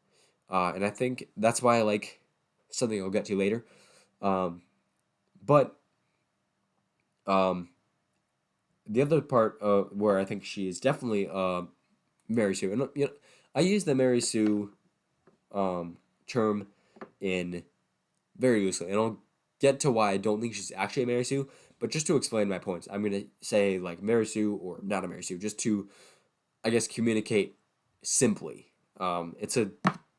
And I think that's why I like something I'll get to later. But the other part where I think she is definitely Mary Sue, and I use the Mary Sue term in very loosely, and I'll get to why I don't think she's actually a Mary Sue. But just to explain my points, I'm gonna say like Mary Sue or not a Mary Sue, just to I guess communicate simply. It's a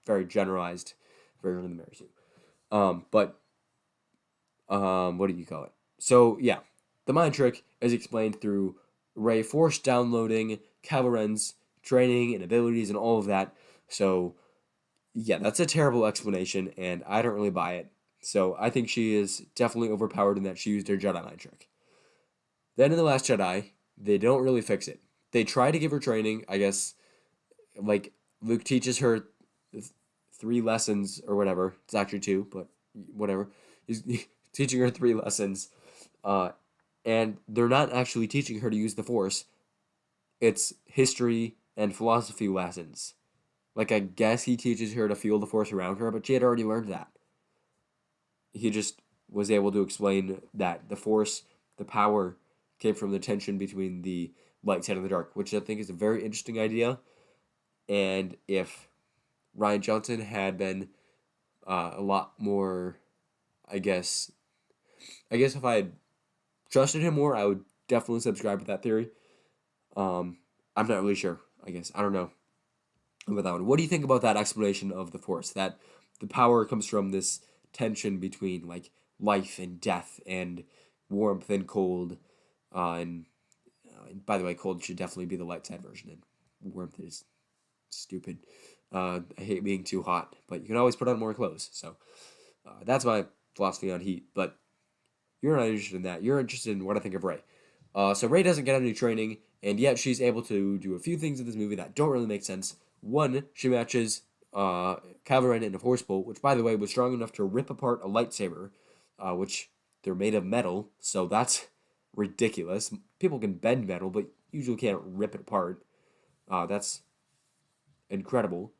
very generalized version of the Mary Sue. But what do you call it? So yeah, the mind trick is explained through Rey force downloading Kylo Ren's training and abilities and all of that. So yeah, that's a terrible explanation, and I don't really buy it. So I think she is definitely overpowered in that she used her Jedi mind trick. Then in The Last Jedi, they don't really fix it. They try to give her training, I guess, like Luke teaches her 3 lessons or whatever. It's actually 2, but whatever. He's teaching her 3 lessons, and they're not actually teaching her to use the Force. It's history and philosophy lessons. Like, I guess he teaches her to feel the Force around her, but she had already learned that. He just was able to explain that the Force, the power, came from the tension between the light side and the dark, which I think is a very interesting idea. And if Rian Johnson had been a lot more, I guess if I had trusted him more, I would definitely subscribe to that theory. I'm not really sure. I guess I don't know about that one. What do you think about that explanation of the Force? That the power comes from this tension between like life and death and warmth and cold, and by the way, cold should definitely be the light side version, and warmth is stupid. I hate being too hot, but you can always put on more clothes. So that's my philosophy on heat. But you're not interested in that. You're interested in what I think of Rey. So Rey doesn't get any training, and yet she's able to do a few things in this movie that don't really make sense. One, she matches Kylo Ren in a force pull, which, by the way, was strong enough to rip apart a lightsaber, which they're made of metal, so that's ridiculous. People can bend metal, but usually can't rip it apart. That's incredible.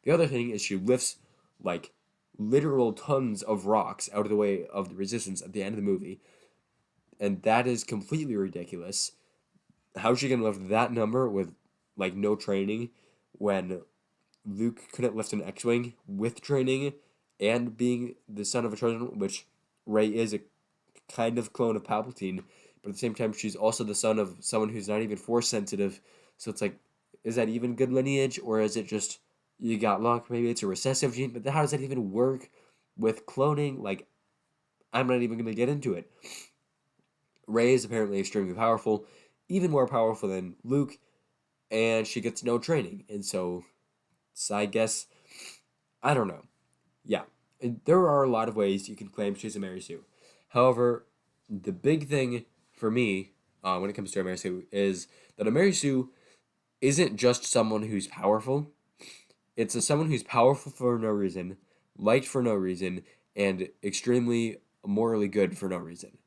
The other thing is she lifts, like, literal tons of rocks out of the way of the resistance at the end of the movie, and that is completely ridiculous. How's she gonna lift that number with, like, no training when Luke couldn't lift an X-Wing with training and being the son of a chosen, which Rey is a kind of clone of Palpatine, but at the same time, she's also the son of someone who's not even force sensitive. So it's like, is that even good lineage, or is it just you got luck? Maybe it's a recessive gene, but how does that even work with cloning? Like, I'm not even gonna get into it. Rey is apparently extremely powerful, even more powerful than Luke, and she gets no training, and so I guess I don't know. Yeah, there are a lot of ways you can claim she's a Mary Sue. However, the big thing for me when it comes to a Mary Sue is that a Mary Sue isn't just someone who's powerful. It's someone who's powerful for no reason, liked for no reason, and extremely morally good for no reason.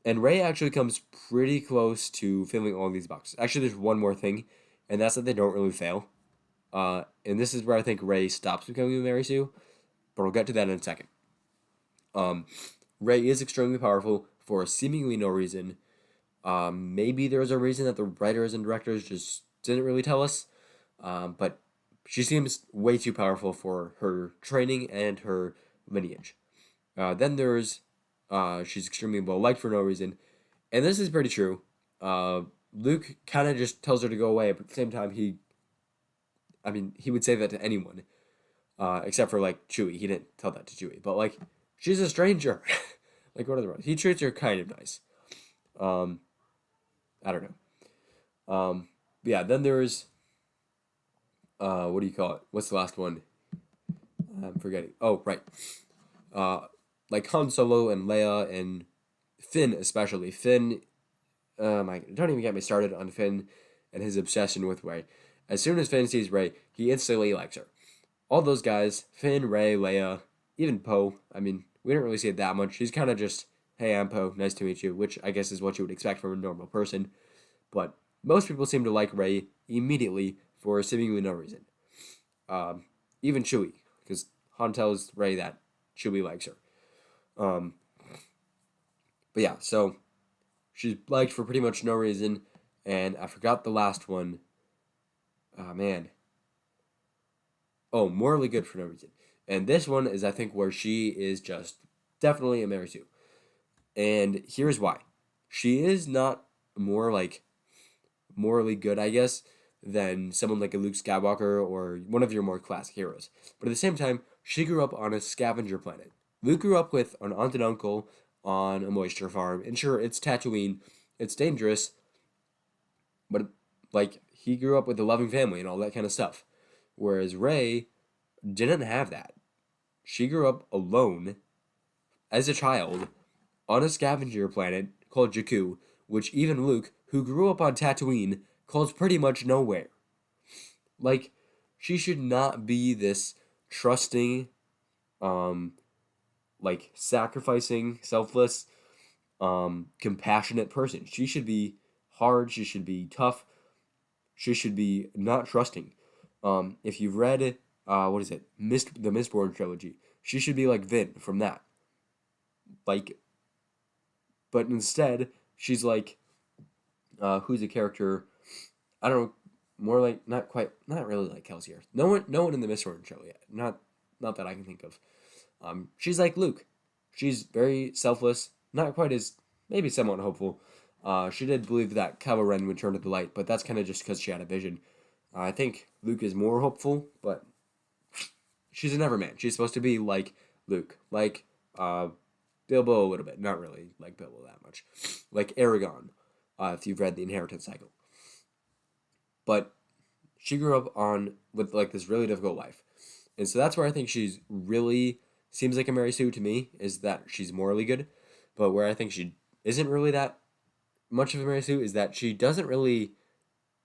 And Rey actually comes pretty close to filling all these boxes. Actually, there's one more thing, and that's that they don't really fail. And this is where I think Rey stops becoming a Mary Sue, but we'll get to that in a second. Rey is extremely powerful for seemingly no reason. Maybe there's a reason that the writers and directors just didn't really tell us, but she seems way too powerful for her training and her lineage. Then there's she's extremely well liked for no reason, and this is pretty true. Luke kind of just tells her to go away, but at the same time, he would say that to anyone, except for like Chewie. He didn't tell that to Chewie, but like she's a stranger. Like what are the rules? He treats her kind of nice. I don't know. Yeah. Then there's what do you call it? What's the last one? I'm forgetting. Oh, right. Like Han Solo and Leia and Finn especially. Finn, don't even get me started on Finn and his obsession with Rey. As soon as Finn sees Rey, he instantly likes her. All those guys, Finn, Rey, Leia, even Poe. I mean, we don't really see it that much. He's kind of just, hey, I'm Poe, nice to meet you, which I guess is what you would expect from a normal person. But most people seem to like Rey immediately for seemingly no reason. Even Chewie, because Han tells Rey that Chewie likes her. But yeah, so she's liked for pretty much no reason, and I forgot the last one. Oh, man. Oh, morally good for no reason. And this one is, I think, where she is just definitely a Mary Sue. And here's why. She is not more, like, morally good, I guess, than someone like a Luke Skywalker or one of your more classic heroes. But at the same time, she grew up on a scavenger planet. Luke grew up with an aunt and uncle on a moisture farm. And sure, it's Tatooine. It's dangerous. But, like, he grew up with a loving family and all that kind of stuff. Whereas Rey didn't have that. She grew up alone as a child on a scavenger planet called Jakku, which even Luke, who grew up on Tatooine, calls pretty much nowhere. Like, she should not be this trusting, like, sacrificing, selfless, compassionate person. She should be hard, she should be tough, she should be not trusting. If you've read, what is it, the Mistborn trilogy, she should be like Vin from that. Like, but instead, she's like, who's a character, I don't know, more like, not really like Kelsier. No one in the Mistborn trilogy yet. Not that I can think of. She's like Luke. She's very selfless, not quite as, maybe somewhat hopeful. She did believe that Kylo Ren would turn to the light, but that's kind of just because she had a vision. I think Luke is more hopeful, but she's a never man. She's supposed to be like Luke, like Bilbo a little bit, not really like Bilbo that much, like Aragon, if you've read the Inheritance Cycle. But she grew up on with like this really difficult life. And so that's where I think she's really seems like a Mary Sue to me, is that she's morally good. But where I think she isn't really that much of a Mary Sue is that she doesn't really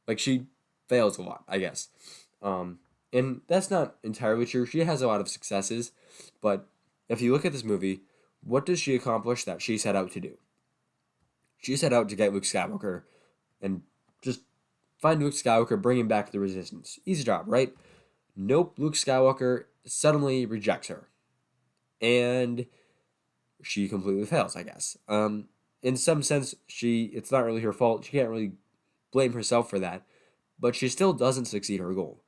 like she fails a lot, I guess. Um, and that's not entirely true. She has a lot of successes, but if you look at this movie, what does she accomplish that she set out to do? She set out to get Luke Skywalker and just find Luke Skywalker, bring him back to the Resistance. Easy job, right? Nope, Luke Skywalker suddenly rejects her. And she completely fails, I guess. In some sense, it's not really her fault. She can't really blame herself for that, but she still doesn't succeed her goal.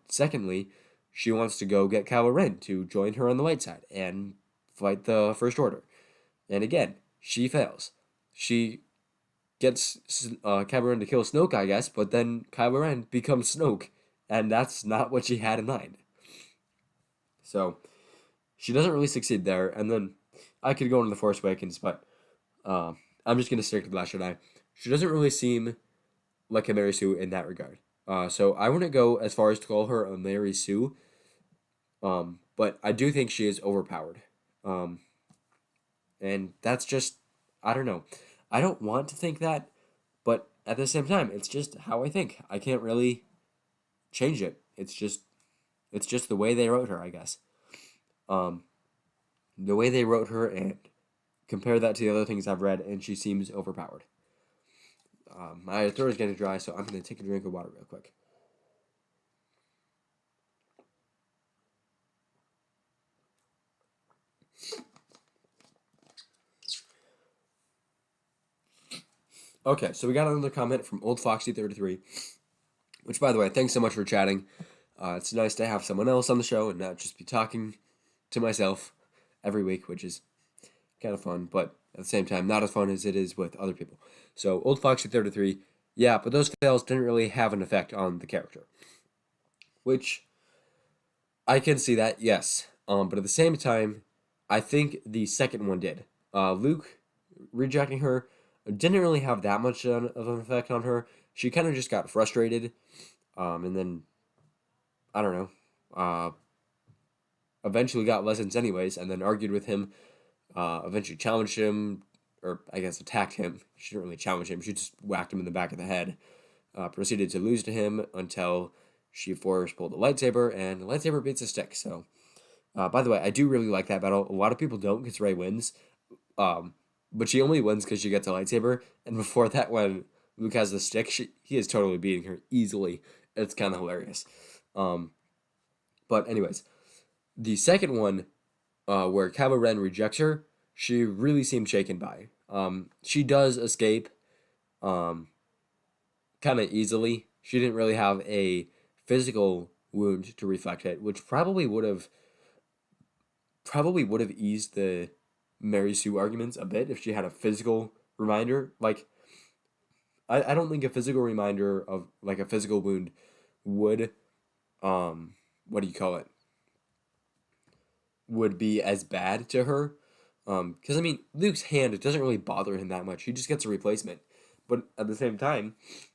Secondly, she wants to go get Kylo Ren to join her on the light side and fight the First Order. And again, she fails. She gets Kylo Ren to kill Snoke, I guess, but then Kylo Ren becomes Snoke, and that's not what she had in mind. So she doesn't really succeed there. And then I could go into the Force Awakens, but I'm just gonna stick to the Last Jedi. She doesn't really seem like a Mary Sue in that regard. So I wouldn't go as far as to call her a Mary Sue. But I do think she is overpowered. Um, and that's just, I don't know. I don't want to think that, but at the same time, it's just how I think. I can't really change it. It's just the way they wrote her, I guess. Um, the way they wrote her, and compare that to the other things I've read, and she seems overpowered. My throat is getting dry, so I'm going to take a drink of water real quick. Okay, so we got another comment from Old Foxy33, which, by the way, thanks so much for chatting. It's nice to have someone else on the show and not just be talking to myself every week, which is kind of fun, but at the same time, not as fun as it is with other people. So, Old Foxy33, yeah, but those fails didn't really have an effect on the character. Which, I can see that, yes. But at the same time, I think the second one did. Luke rejecting her didn't really have that much of an effect on her. She kind of just got frustrated, and then, I don't know, eventually got lessons anyways, and then argued with him, eventually challenged him, or I guess attacked him. She didn't really challenge him, she just whacked him in the back of the head. Proceeded to lose to him until she force pulled the lightsaber, and the lightsaber beats a stick. So, by the way, I do really like that battle. A lot of people don't because Rey wins, but she only wins because she gets a lightsaber. And before that, when Luke has the stick, he is totally beating her easily. It's kind of hilarious. But anyways, the second one, where Kylo Ren rejects her, she really seemed shaken by. She does escape, kind of easily. She didn't really have a physical wound to reflect it, which probably would have eased the Mary Sue arguments a bit if she had a physical reminder. Like, I don't think a physical reminder of like a physical wound would what do you call it? Would be as bad to her. Because I mean, Luke's hand, it doesn't really bother him that much. He just gets a replacement. But at the same time,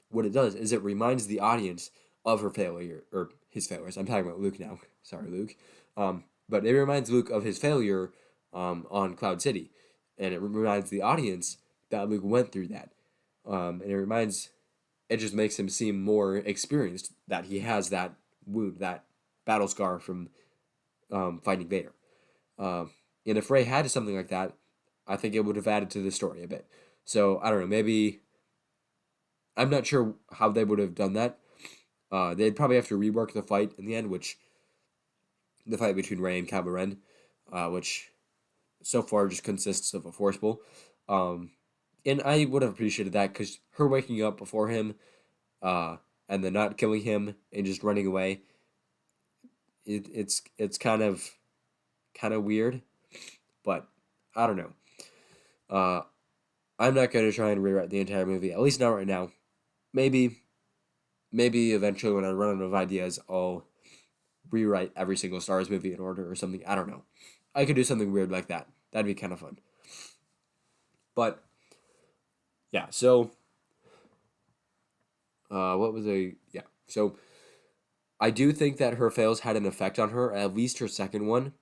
what it does is it reminds the audience of her failure, or his failures. I'm talking about Luke now. Sorry, Luke. But it reminds Luke of his failure on Cloud City. And it reminds the audience that Luke went through that. And it just makes him seem more experienced that he has that wound, that battle scar from fighting Vader. And if Rey had something like that, I think it would have added to the story a bit. So, I don't know, maybe, I'm not sure how they would have done that. They'd probably have to rework the fight in the end, the fight between Rey and Kylo Ren, which so far just consists of a force pull. And I would have appreciated that, because her waking up before him, and then not killing him and just running away, it's kind of weird, but I don't know. I'm not going to try and rewrite the entire movie, at least not right now. Maybe eventually when I run out of ideas, I'll rewrite every single Star Wars movie in order or something. I don't know. I could do something weird like that. That'd be kind of fun. But yeah, so what was I? Yeah. So I do think that her fails had an effect on her, at least her second one,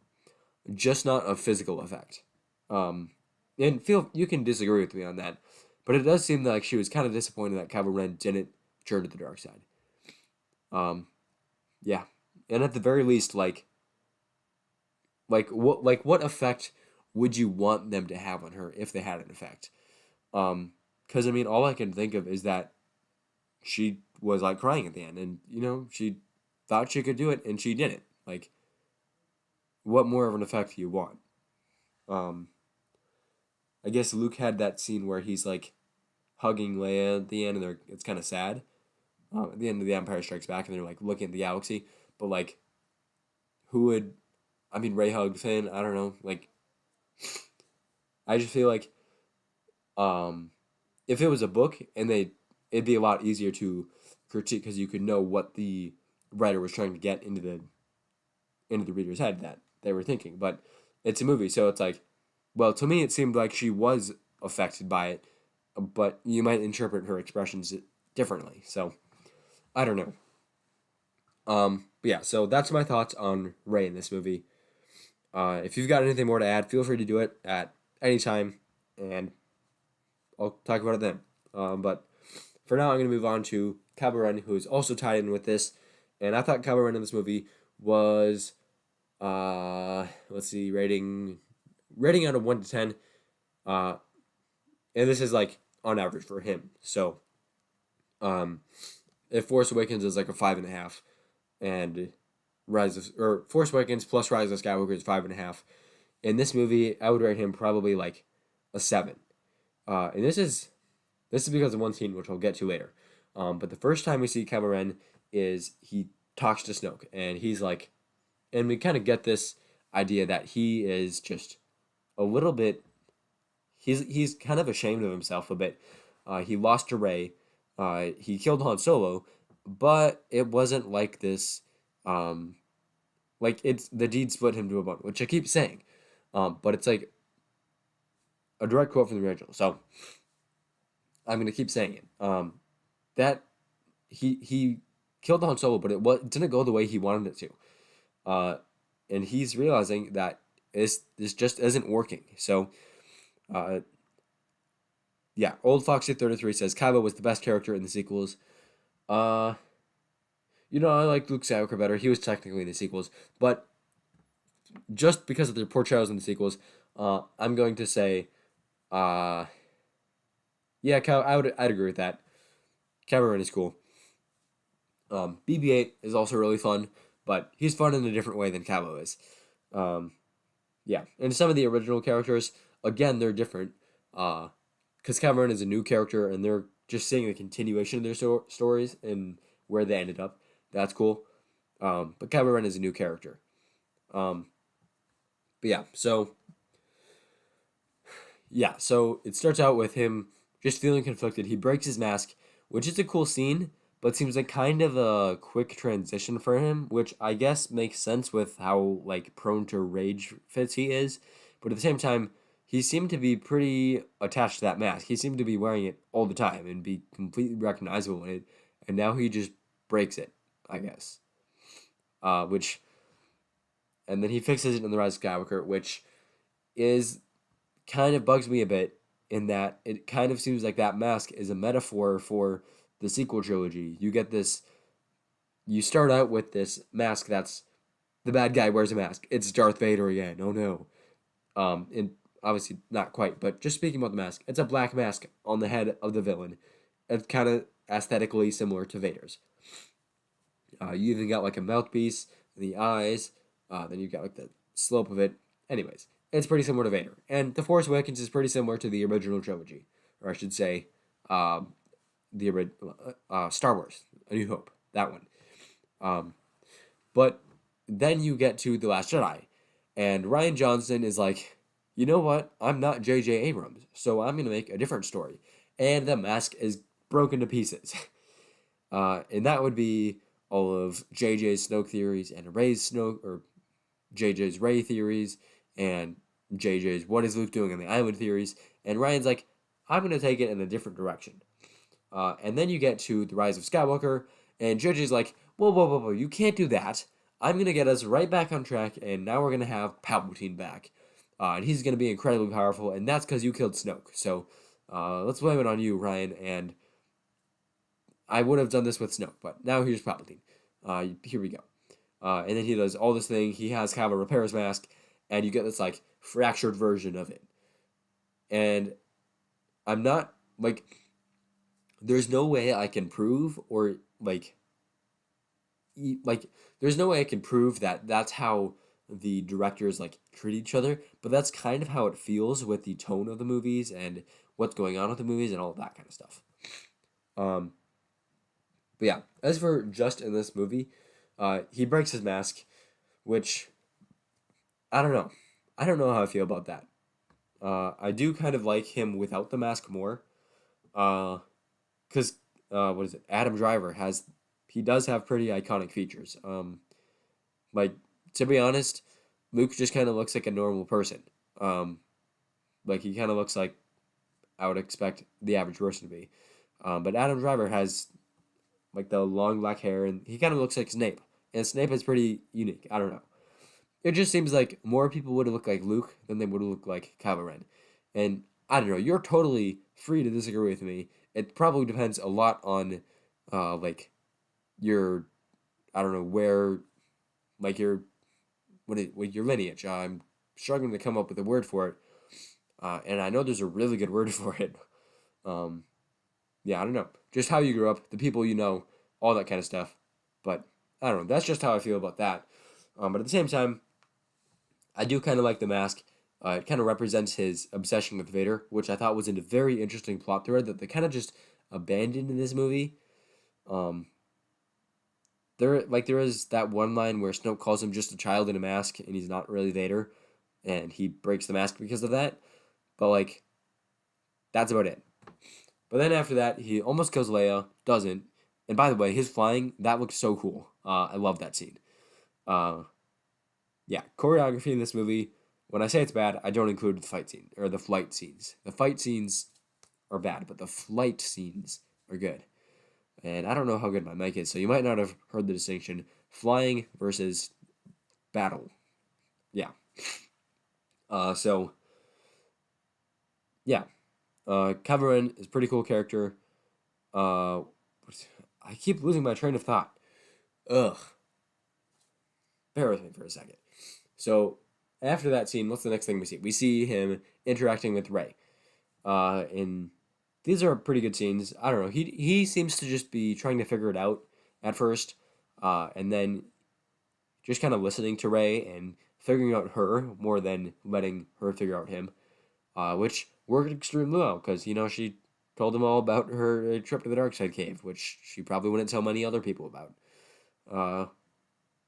just not a physical effect. Um, and feel you can disagree with me on that, but it does seem like she was kind of disappointed that Kylo Ren didn't turn to the dark side. Um, yeah, and at the very least, what effect would you want them to have on her if they had an effect? Because I mean, all I can think of is that she was like crying at the end, and she thought she could do it, and she didn't. Like, what more of an effect do you want? Um, I guess Luke had that scene where he's like hugging Leia at the end, and it's kind of sad. At the end of The Empire Strikes Back, and they're like looking at the galaxy, but like, who would? I mean, Rey hugged Finn. I don't know. Like, I just feel like, um, if it was a book and it'd be a lot easier to critique because you could know what the writer was trying to get into the reader's head that they were thinking. But it's a movie, so it's like, well, to me, it seemed like she was affected by it, but you might interpret her expressions differently. So I don't know. But yeah, so that's my thoughts on Rey in this movie. If you've got anything more to add, feel free to do it at any time, and I'll talk about it then. But for now, I'm going to move on to Kylo Ren, who is also tied in with this. And I thought Kylo Ren in this movie was, let's see, rating out of 1 to 10. And this is like on average for him. So, if Force Awakens is like a 5.5, and Force Awakens plus Rise of Skywalker is 5.5. In this movie, I would rate him probably like a 7. And this is because of one scene which I'll get to later. But the first time we see Kylo Ren is he talks to Snoke, and he's like, and we kind of get this idea that he is just a little bit. He's kind of ashamed of himself a bit. He lost to Rey. He killed Han Solo, but it wasn't like this. Like it's the deed split him to a bone, which I keep saying. But it's like a direct quote from the original, so I'm gonna keep saying it. That he killed Han Solo, but it didn't go the way he wanted it to. And he's realizing that this just isn't working. So, yeah, Old Foxy 33 says Kylo was the best character in the sequels. I like Luke Skywalker better. He was technically in the sequels, but just because of their portrayals in the sequels, I'm going to say, yeah, I'd agree with that. Kylo Ren is cool. BB-8 is also really fun, but he's fun in a different way than Kylo is. Yeah, and some of the original characters, again, they're different. Because Kylo Ren is a new character, and they're just seeing the continuation of their stories and where they ended up. That's cool. But Kylo Ren is a new character. But yeah, so it starts out with him just feeling conflicted. He breaks his mask, which is a cool scene, but seems like kind of a quick transition for him, which I guess makes sense with how like prone to rage fits he is. But at the same time, he seemed to be pretty attached to that mask. He seemed to be wearing it all the time and be completely recognizable in it, and now he just breaks it, I guess. And then he fixes it in The Rise of Skywalker, which is kind of bugs me a bit in that it kind of seems like that mask is a metaphor for the sequel trilogy. You start out with this mask that's the bad guy wears a mask. It's Darth Vader again. Oh no. And obviously not quite, but just speaking about the mask, it's a black mask on the head of the villain. It's kind of aesthetically similar to Vader's. You even got like a mouthpiece, the eyes, then you've got like the slope of it. Anyways, it's pretty similar to Vader. And The Force Awakens is pretty similar to the original trilogy. Or I should say, the Star Wars, A New Hope, that one. But then you get to The Last Jedi, and Rian Johnson is like, you know what? I'm not J.J. Abrams, so I'm going to make a different story. And the mask is broken to pieces. And that would be all of J.J.'s Snoke theories and Rey's Snoke, or J.J.'s Rey theories, and J.J.'s what is Luke doing on the island theories. And Ryan's like, I'm going to take it in a different direction. And then you get to The Rise of Skywalker, And Joji's like, whoa, whoa, whoa, whoa, you can't do that. I'm gonna get us right back on track, and now we're gonna have Palpatine back, and he's gonna be incredibly powerful, and that's because you killed Snoke. So, let's blame it on you, Ryan. And I would have done this with Snoke, but now here's Palpatine. Here we go. And then he does all this thing. He has kind of a repair's mask, and you get this like fractured version of it. And I'm not like, there's no way I can prove or like there's no way I can prove that that's how the directors like treat each other, but that's kind of how it feels with the tone of the movies and what's going on with the movies and all that kind of stuff. Um, but yeah, as for just in this movie, he breaks his mask, which I don't know. I don't know how I feel about that. I do kind of like him without the mask more. Because what is it? Adam Driver has he does have pretty iconic features. Like to be honest, Luke just kind of looks like a normal person. Um, like he kind of looks like I would expect the average person to be. But Adam Driver has like the long black hair, and he kind of looks like Snape. And Snape is pretty unique. I don't know. It just seems like more people would look like Luke than they would look like Kylo Ren. And I don't know. You're totally free to disagree with me. It probably depends a lot on, like your, I don't know where, like your, with your lineage. I'm struggling to come up with a word for it, and I know there's a really good word for it. Um, yeah, I don't know. Just how you grew up, the people you know, all that kind of stuff. But I don't know. That's just how I feel about that. But at the same time, I do kind of like the mask. It kind of represents his obsession with Vader, which I thought was a very interesting plot thread that they kind of just abandoned in this movie. Um, there is that one line where Snoke calls him just a child in a mask, and he's not really Vader, and he breaks the mask because of that. But like, that's about it. But then after that, he almost kills Leia, doesn't. And by the way, his flying that looks so cool. I love that scene. Uh, yeah, choreography in this movie. When I say it's bad, I don't include the fight scene or the flight scenes. The fight scenes are bad, but the flight scenes are good. And I don't know how good my mic is, so you might not have heard the distinction: flying versus battle. Yeah. So yeah, Kylo Ren is a pretty cool character. Uh, I keep losing my train of thought. Ugh. Bear with me for a second. So after that scene, what's the next thing we see? We see him interacting with Rey. And these are pretty good scenes. I don't know. He seems to just be trying to figure it out at first, and then just kind of listening to Rey and figuring out her more than letting her figure out him, which worked extremely well because she told him all about her trip to the dark side cave, which she probably wouldn't tell many other people about.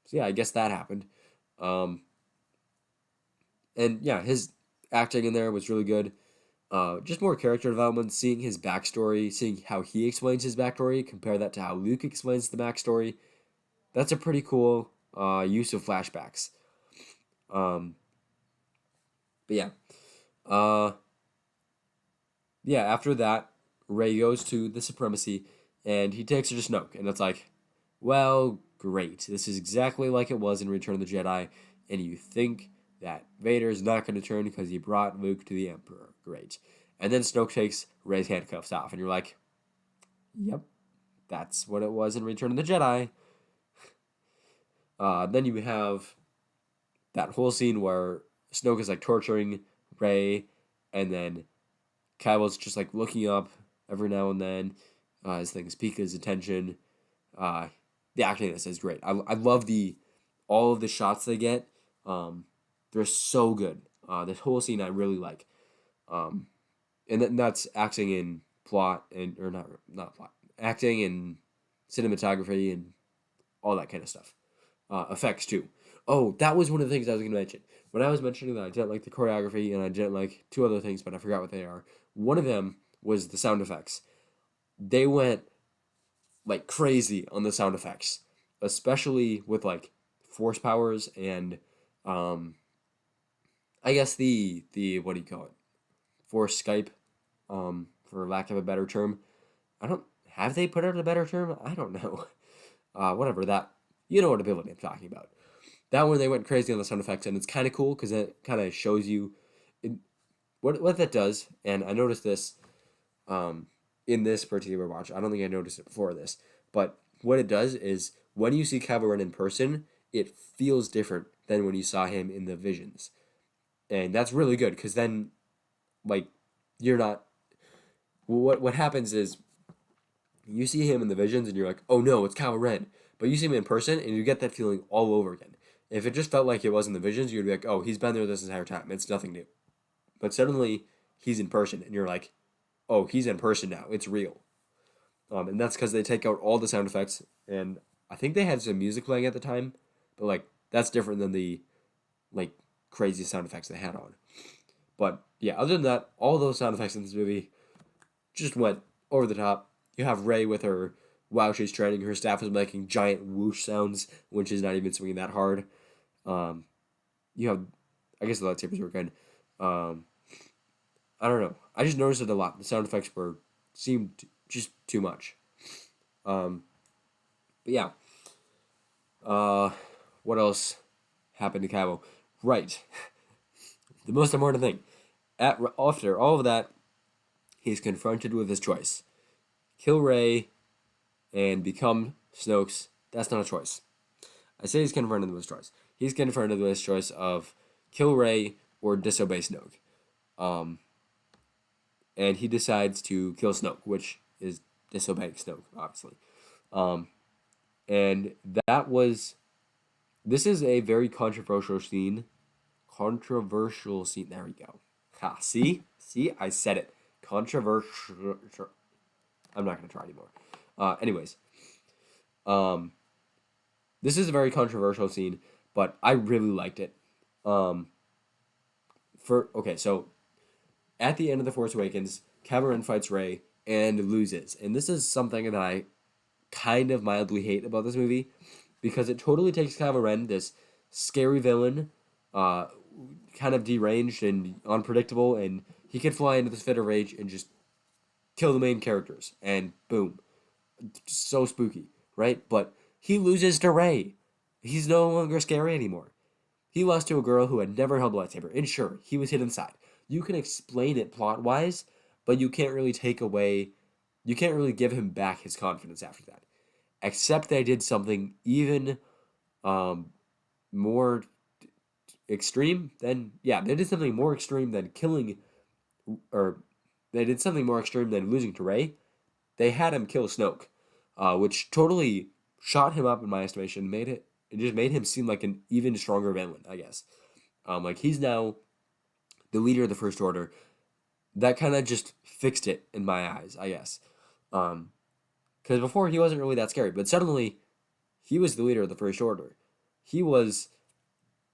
So yeah, I guess that happened. Um, and yeah, his acting in there was really good. Just more character development, seeing his backstory, seeing how he explains his backstory, compare that to how Luke explains the backstory. That's a pretty cool use of flashbacks. Um, but yeah. Uh, yeah, after that, Rey goes to the Supremacy, and he takes her to Snoke, and it's like, well, great. This is exactly like it was in Return of the Jedi, and you think that Vader's not going to turn because he brought Luke to the Emperor. Great. And then Snoke takes Rey's handcuffs off, and you're like, yep, that's what it was in Return of the Jedi. Then you have that whole scene where Snoke is like torturing Rey, and then Kylo's just like looking up every now and then. His things pique his attention. Uh, the acting in this is great. I love all of the shots they get. They're so good. This whole scene I really like. Um, and that's acting in plot and or not plot, acting and cinematography and all that kind of stuff. Effects too. Oh, that was one of the things I was going to mention. When I was mentioning that I didn't like the choreography and I didn't like two other things, but I forgot what they are. One of them was the sound effects. They went like crazy on the sound effects, especially with like force powers and I guess the what do you call it? Force Skype, for lack of a better term. I don't have they put out a better term? I don't know. whatever that, you know what ability I'm talking about. That one they went crazy on the sound effects, and it's kind of cool because it kind of shows you it, what that does. And I noticed this um, in this particular watch. I don't think I noticed it before this, but what it does is when you see Kylo Ren in person, it feels different than when you saw him in the visions, and that's really good because then, like, you're not. What happens is you see him in the visions and you're like, oh no, it's Kylo Ren, but you see him in person and you get that feeling all over again. If it just felt like it was in the visions, you'd be like, oh, he's been there this entire time. It's nothing new. But suddenly he's in person and you're like, oh, he's in person now. It's real. And that's because they take out all the sound effects, and I think they had some music playing at the time, but like that's different than the like crazy sound effects they had on. But yeah, other than that, all those sound effects in this movie just went over the top. You have Rey with her while she's training, her staff is making giant whoosh sounds when she's not even swinging that hard. Um, you have, I guess the lightsabers were good. Um, I don't know. I just noticed it a lot. The sound effects seemed just too much. Um, but yeah. Uh, what else happened to Cabo? Right. The most important thing. After all of that, he's confronted with his choice: kill Rey and become Snoke's. That's not a choice. I say he's confronted with his choice. He's confronted with his choice of kill Rey or disobey Snoke. Um, and he decides to kill Snoke, which is disobeying Snoke, obviously. Um, and that was. This is a very controversial scene. Controversial scene. There we go. Ha, see? See? I said it. Controversial. I'm not going to try anymore. Anyways. This is a very controversial scene, but I really liked it. Okay, so at the end of The Force Awakens, Kylo Ren fights Rey and loses. And this is something that I kind of mildly hate about this movie, because it totally takes Kylo Ren, this scary villain, kind of deranged and unpredictable, and he can fly into this fit of rage and just kill the main characters, and boom. So spooky, right? But he loses to Rey. He's no longer scary anymore. He lost to a girl who had never held a lightsaber, and sure, he was hit inside. You can explain it plot-wise, but you can't really you can't really give him back his confidence after that. Except they did something even more extreme than, they did something more extreme than killing, or they did something more extreme than losing to Rey. They had him kill Snoke, which totally shot him up in my estimation. It just made him seem like an even stronger villain, I guess. Like he's now the leader of the First Order. That kind of just fixed it in my eyes, I guess. Because before he wasn't really that scary, but suddenly he was the leader of the First Order. He was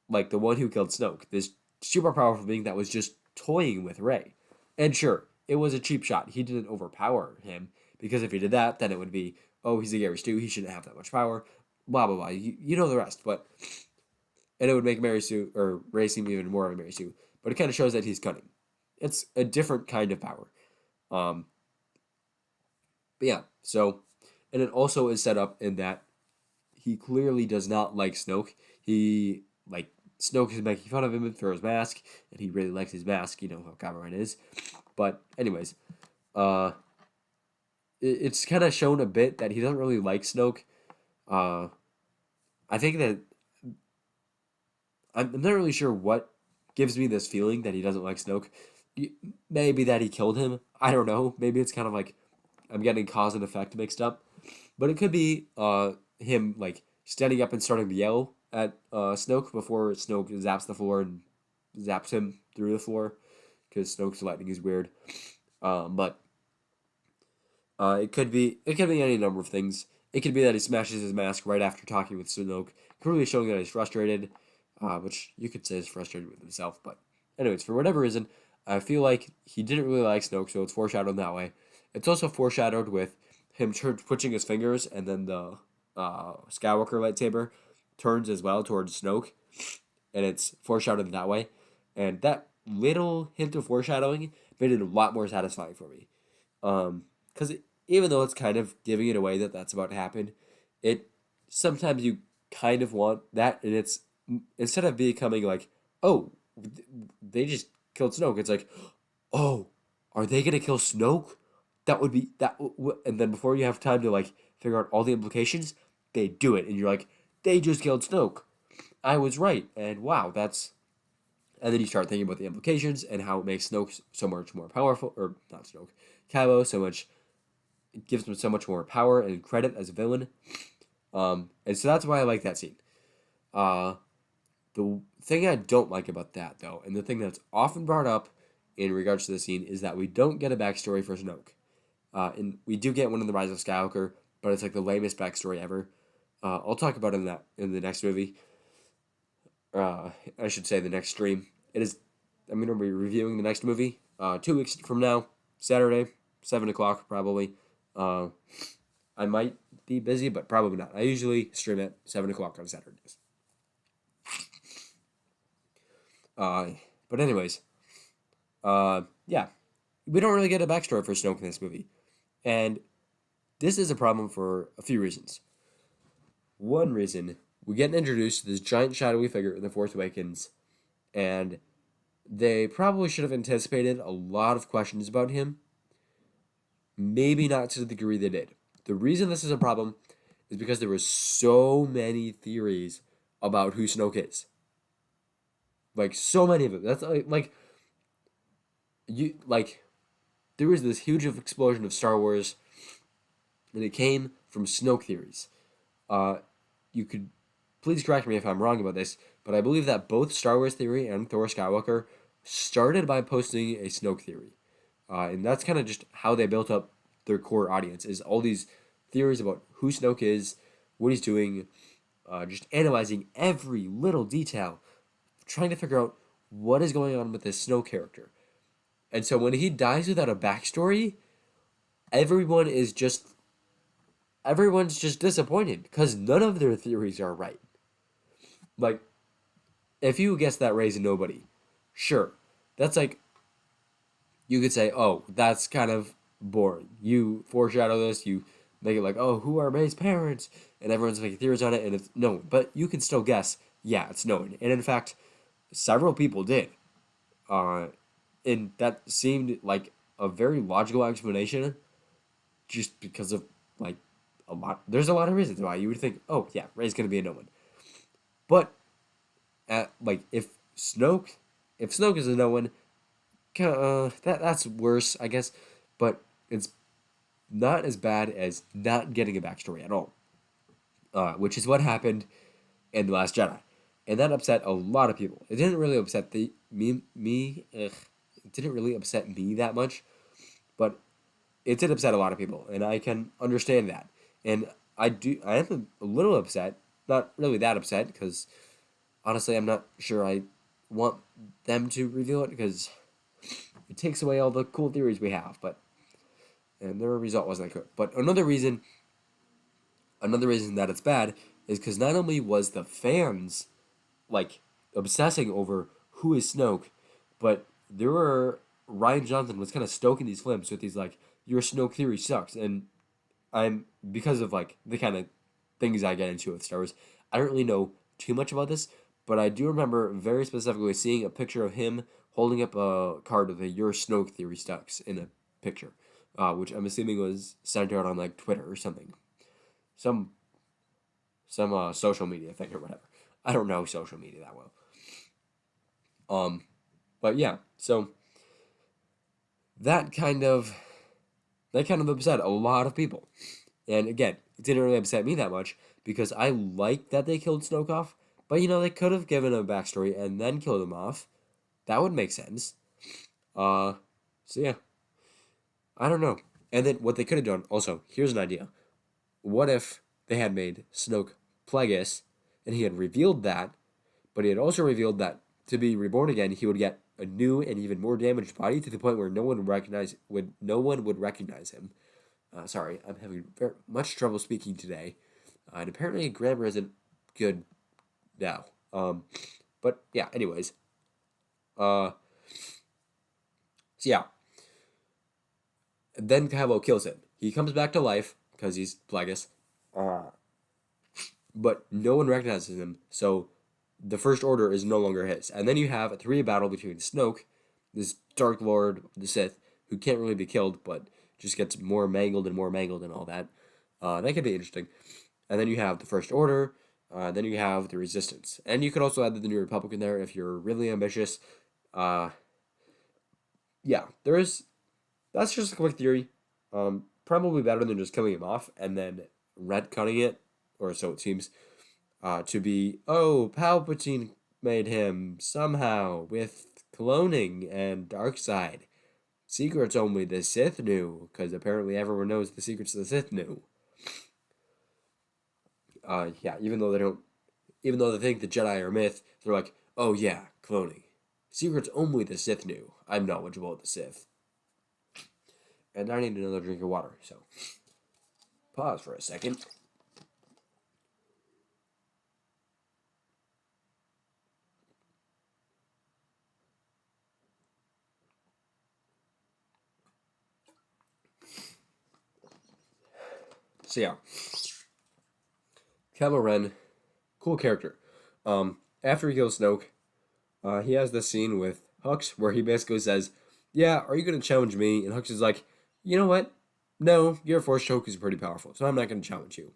like the one who killed Snoke, this super powerful being that was just toying with Rey. And sure, it was a cheap shot. He didn't overpower him, because if he did that, then it would be, oh, he's a Gary Stu, he shouldn't have that much power, blah, blah, blah. You know the rest, and it would make Mary Sue, or Rey, seem even more of a Mary Sue, but it kind of shows that he's cunning. It's a different kind of power. But yeah, so, and it also is set up in that he clearly does not like Snoke. Snoke is making fun of him for his mask, and he really likes his mask, you know how Kylo Ren is. But anyways, it's kind of shown a bit that he doesn't really like Snoke. I think that I'm not really sure what gives me this feeling that he doesn't like Snoke. Maybe that he killed him. I don't know. Maybe it's kind of like I'm getting cause and effect mixed up. But it could be him like standing up and starting to yell at Snoke before Snoke zaps the floor and zaps him through the floor, because Snoke's lightning is weird. But it could be any number of things. It could be that he smashes his mask right after talking with Snoke, clearly showing that he's frustrated, which you could say is frustrated with himself. But anyways, for whatever reason, I feel like he didn't really like Snoke, so it's foreshadowed that way. It's also foreshadowed with him twitching his fingers, and then the Skywalker lightsaber turns as well towards Snoke, and it's foreshadowed that way. And that little hint of foreshadowing made it a lot more satisfying for me. Because even though it's kind of giving it away that that's about to happen, it sometimes you kind of want that, and it's instead of becoming like, oh, they just killed Snoke. It's like, oh, are they gonna kill Snoke? That would be that, and then before you have time to like figure out all the implications, they do it, and you're like, they just killed Snoke. I was right, and wow, that's. And then you start thinking about the implications and how it makes Snoke so much more powerful, or not Snoke, Kylo so much. It gives him so much more power and credit as a villain. And so that's why I like that scene. Uh, the thing I don't like about that, though, and the thing that's often brought up in regards to the scene, is that we don't get a backstory for Snoke. And we do get one in The Rise of Skywalker, but it's like the lamest backstory ever. I'll talk about it in the next movie. I should say the next stream. I'm going to be reviewing the next movie 2 weeks from now, Saturday, 7 o'clock probably. I might be busy, but probably not. I usually stream at 7 o'clock on Saturdays. But anyways, yeah, we don't really get a backstory for Snoke in this movie, and this is a problem for a few reasons. One reason, we get introduced to this giant shadowy figure in The Force Awakens, and they probably should have anticipated a lot of questions about him. Maybe not to the degree they did. The reason this is a problem is because there were so many theories about who Snoke is. Like, so many of them. That's there was this huge explosion of Star Wars, and it came from Snoke theories. You could please correct me if I'm wrong about this, but I believe that both Star Wars theory and Thor Skywalker started by posting a Snoke theory. And that's kind of just how they built up their core audience, is all these theories about who Snoke is, what he's doing, just analyzing every little detail, trying to figure out what is going on with this Snoke character. And so when he dies without a backstory, everyone's just disappointed because none of their theories are right. Like, if you guess that Rey's nobody, sure, that's like, you could say, oh, that's kind of boring. You foreshadow this, you make it like, oh, who are Rey's parents? And everyone's making theories on it, and it's no one. But you can still guess, yeah, it's no one. And in fact, several people did. And that seemed like a very logical explanation, just because of, like, there's a lot of reasons why you would think, oh, yeah, Rey's going to be a no one. But, if Snoke is a no one, that's worse, I guess, but it's not as bad as not getting a backstory at all, which is what happened in The Last Jedi, and that upset a lot of people. It didn't really upset me. It didn't really upset me that much, but it did upset a lot of people, and I can understand that. And I am a little upset, not really that upset, because honestly, I'm not sure I want them to reveal it, because it takes away all the cool theories we have, and their result wasn't that good. But another reason that it's bad is because not only was the fans like obsessing over who is Snoke, but Ryan Johnson was kind of stoking these flames with these like, your Snoke theory sucks, and because of like the kind of things I get into with Star Wars, I don't really know too much about this, but I do remember very specifically seeing a picture of him holding up a card with a "Your Snoke theory sucks" in a picture, which I'm assuming was sent out on like Twitter or something, some social media thing or whatever. I don't know social media that well. But yeah, so that kind of upset a lot of people. And again, it didn't really upset me that much because I like that they killed Snoke off. But they could have given a backstory and then killed him off. That would make sense. So yeah, I don't know. And then what they could have done, also, here's an idea. What if they had made Snoke Plagueis, and he had revealed that, but he had also revealed that to be reborn again, he would get a new and even more damaged body to the point where no one would recognize him. Sorry, I'm having very much trouble speaking today, and apparently grammar isn't good now. But yeah, anyways. So yeah. Then Kylo kills him. He comes back to life because he's Plagueis. but no one recognizes him, so the First Order is no longer his. And then you have a three battle between Snoke, this Dark Lord of the Sith, who can't really be killed, but just gets more mangled and all that. That could be interesting. And then you have the First Order, then you have the Resistance. And you could also add the New Republic in there if you're really ambitious. Yeah, that's just a quick theory. Probably better than just killing him off and then retconning it, or so it seems, to be, oh, Palpatine made him somehow with cloning and dark side. Secrets only the Sith knew, because apparently everyone knows the secrets the Sith knew. Yeah, even though they think the Jedi are myth, they're like, oh yeah, cloning. Secrets only the Sith knew. I'm knowledgeable of the Sith. And I need another drink of water, so pause for a second. So yeah, Kylo Ren, cool character. After he kills Snoke, he has this scene with Hux where he basically says, "Yeah, are you gonna challenge me?" And Hux is like, "You know what? No, your Force choke is pretty powerful, so I'm not gonna challenge you."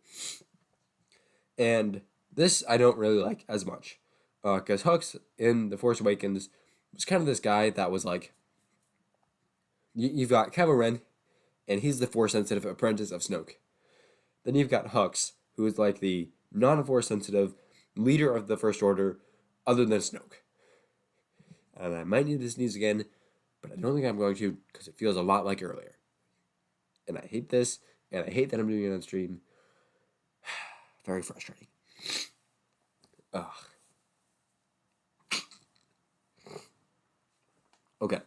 And this I don't really like as much, because Hux in The Force Awakens was kind of this guy that was like, you've got Kylo Ren, and he's the Force sensitive apprentice of Snoke. Then you've got Hux, who is like the non-Force sensitive leader of the First Order, other than Snoke. And I might need to sneeze again, but I don't think I'm going to because it feels a lot like earlier. And I hate this, and I hate that I'm doing it on stream. Very frustrating. Ugh. Okay.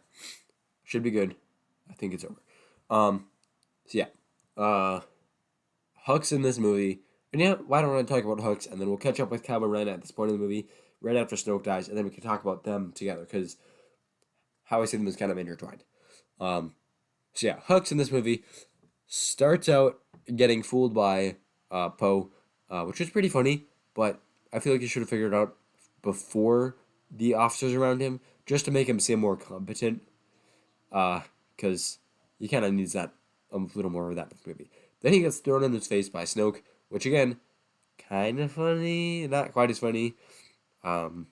Should be good. I think it's over. So yeah. Hux in this movie. And yeah, why don't I talk about Hux, and then we'll catch up with Kylo Ren at this point in the movie, right after Snoke dies, and then we can talk about them together, because how I see them is kind of intertwined. So yeah, Hux in this movie starts out getting fooled by Poe, which is pretty funny, but I feel like you should have figured it out before the officers around him, just to make him seem more competent, because he kind of needs that, a little more of that in this movie. Then he gets thrown in his face by Snoke, which again, kind of funny, not quite as funny. It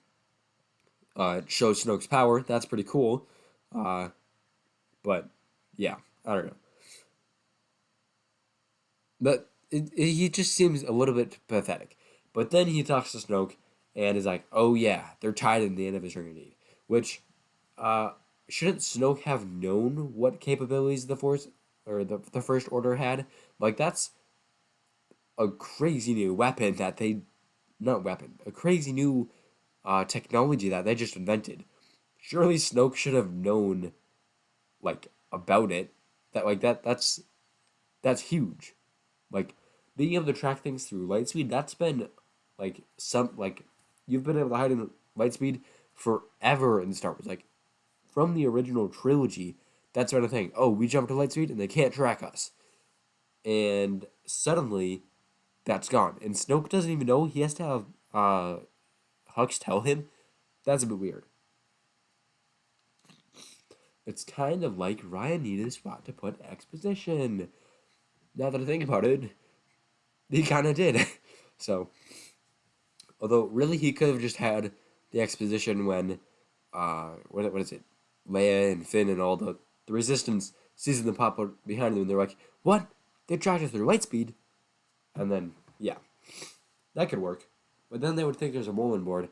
shows Snoke's power. That's pretty cool. But yeah, I don't know. But he just seems a little bit pathetic. But then he talks to Snoke and is like, "Oh yeah, they're tied in the end of his ring of need." Which, shouldn't Snoke have known what capabilities the Force or the First Order had? Like, that's a crazy new weapon that they, not weapon, a crazy new technology that they just invented. Surely Snoke should have known, like, about it. That's huge. Like, being able to track things through light speed, that's been you've been able to hide in light speed forever in Star Wars. Like, from the original trilogy, that's been a thing. Oh, we jump to light speed and they can't track us. And suddenly, that's gone. And Snoke doesn't even know. He has to have Hux tell him. That's a bit weird. It's kind of like Ryan needed a spot to put exposition. Now that I think about it, he kind of did. So, although really he could have just had the exposition when, what is it, Leia and Finn and all the Resistance sees them pop out behind them, and they're like, "What? They tracked us through light speed?" And then, yeah, that could work. But then they would think there's a Mullen board,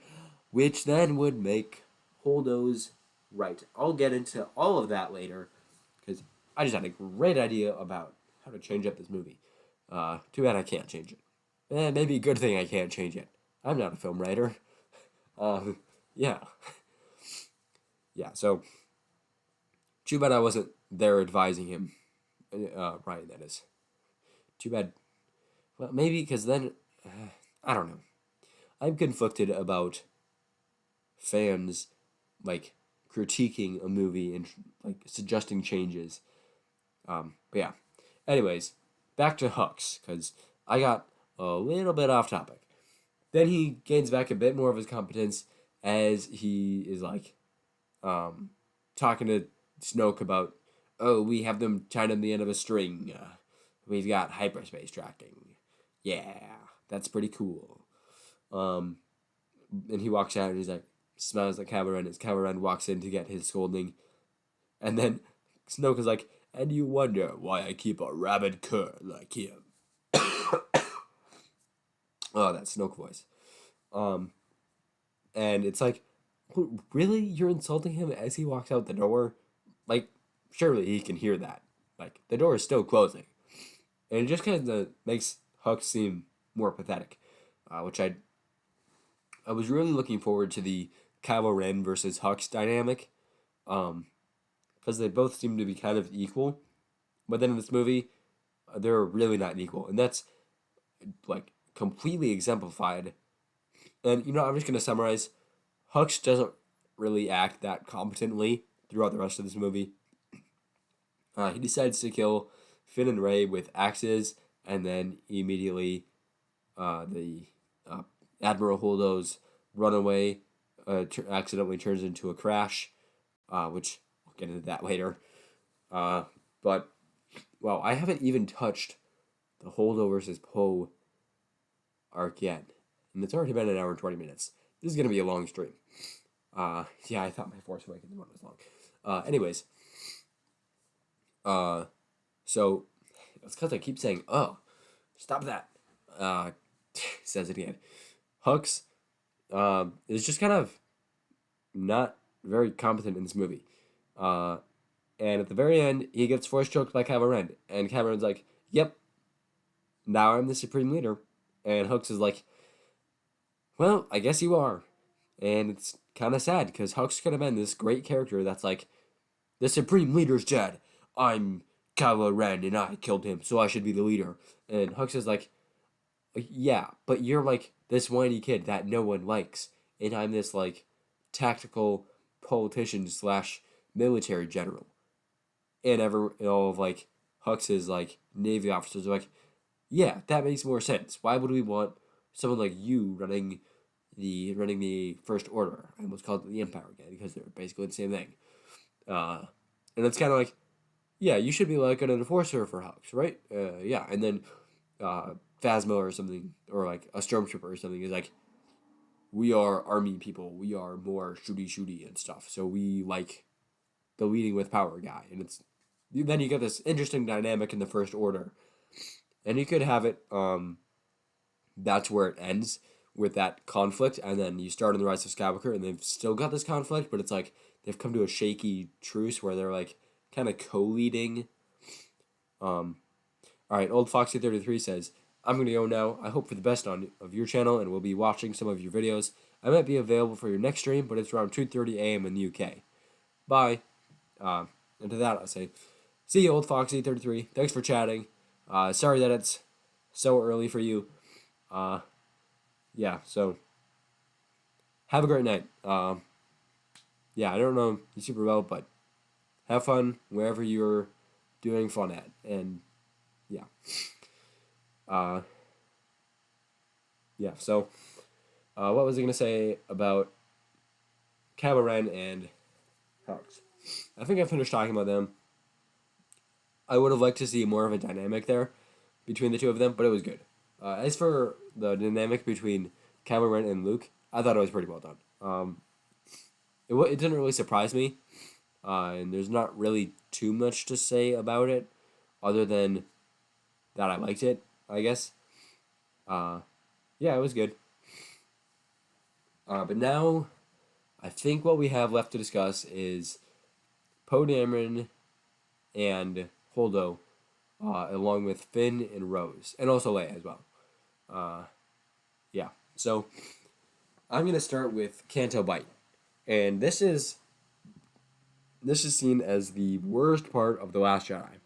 which then would make Holdo's right. I'll get into all of that later, because I just had a great idea about how to change up this movie. Too bad I can't change it. Maybe a good thing I can't change it. I'm not a film writer. Yeah. Yeah, so, too bad I wasn't there advising him. Ryan, that is. Too bad. Well, maybe because then, I don't know. I'm conflicted about fans, like, critiquing a movie and, like, suggesting changes. But yeah. Anyways, back to Hux, because I got a little bit off topic. then he gains back a bit more of his competence as he is like talking to Snoke about, oh, we have them tied on the end of a string. We've got hyperspace tracking. Yeah, that's pretty cool. And he walks out and he's like, smiles at Kylo Ren as Kylo Ren walks in to get his scolding. And then Snoke is like, and you wonder why I keep a rabid cur like him. Oh, that Snoke voice. And it's like, really? You're insulting him as he walks out the door? Like, surely he can hear that. Like, the door is still closing. And it just kind of makes Hux seem more pathetic. Which I was really looking forward to the Kylo Ren versus Hux dynamic. Because they both seem to be kind of equal. But then in this movie, they're really not equal. And that's, like, completely exemplified. And, I'm just going to summarize. Hux doesn't really act that competently throughout the rest of this movie. He decides to kill Finn and Rey with axes, and then immediately the Admiral Holdo's runaway accidentally turns into a crash, which we'll get into that later. But, well, I haven't even touched the Holdo versus Poe arc yet, and it's already been an hour and 20 minutes. This is going to be a long stream. Yeah, I thought my Force Awakens one was long. Anyways. So, it's because I keep saying, oh, stop that. Says it again. Hux, is just kind of not very competent in this movie. And at the very end, he gets force choked by Kylo Ren. And Kylo Ren's like, yep, now I'm the Supreme Leader. And Hux is like, well, I guess you are. And it's kind of sad, because Hux could have been this great character that's like, the Supreme Leader's dead. I'm Kylo Ren, and I killed him, so I should be the leader. And Hux is like, yeah, but you're like this whiny kid that no one likes. And I'm this, like, tactical politician slash military general. And all of, like, Hux's, like, Navy officers are like, yeah, that makes more sense. Why would we want someone like you running the First Order? I almost called it the Empire again, because they're basically the same thing. And it's kind of like, yeah, you should be like an enforcer for Hux, right? Yeah, and then Phasma or something, or like a stormtrooper or something is like, we are army people, we are more shooty and stuff, so we like the leading with power guy. And it's then you get this interesting dynamic in the First Order, and you could have it that's where it ends, with that conflict, and then you start in the Rise of Skywalker, and they've still got this conflict, but it's like they've come to a shaky truce where they're like kind of co-leading. All right, Old Foxy 33 says, I'm gonna go now. I hope for the best of your channel, and we'll be watching some of your videos. I might be available for your next stream, but it's around 2:30 a.m. in the UK. Bye. And to that, I'll say, see you, Old Foxy 33. Thanks for chatting. Sorry that it's so early for you. Yeah, so have a great night. Yeah, I don't know you super well, but have fun wherever you're doing fun at. And yeah. Yeah, so what was I going to say about Kylo Ren and Hux? I think I finished talking about them. I would have liked to see more of a dynamic there between the two of them, but it was good. As for the dynamic between Kylo Ren and Luke, I thought it was pretty well done. It didn't really surprise me, and there's not really too much to say about it, other than that I liked it, I guess. Yeah, it was good. But now, I think what we have left to discuss is Poe Dameron and Holdo, along with Finn and Rose, and also Leia as well. Yeah, so I'm gonna start with Canto Bight, and this is seen as the worst part of The Last Jedi,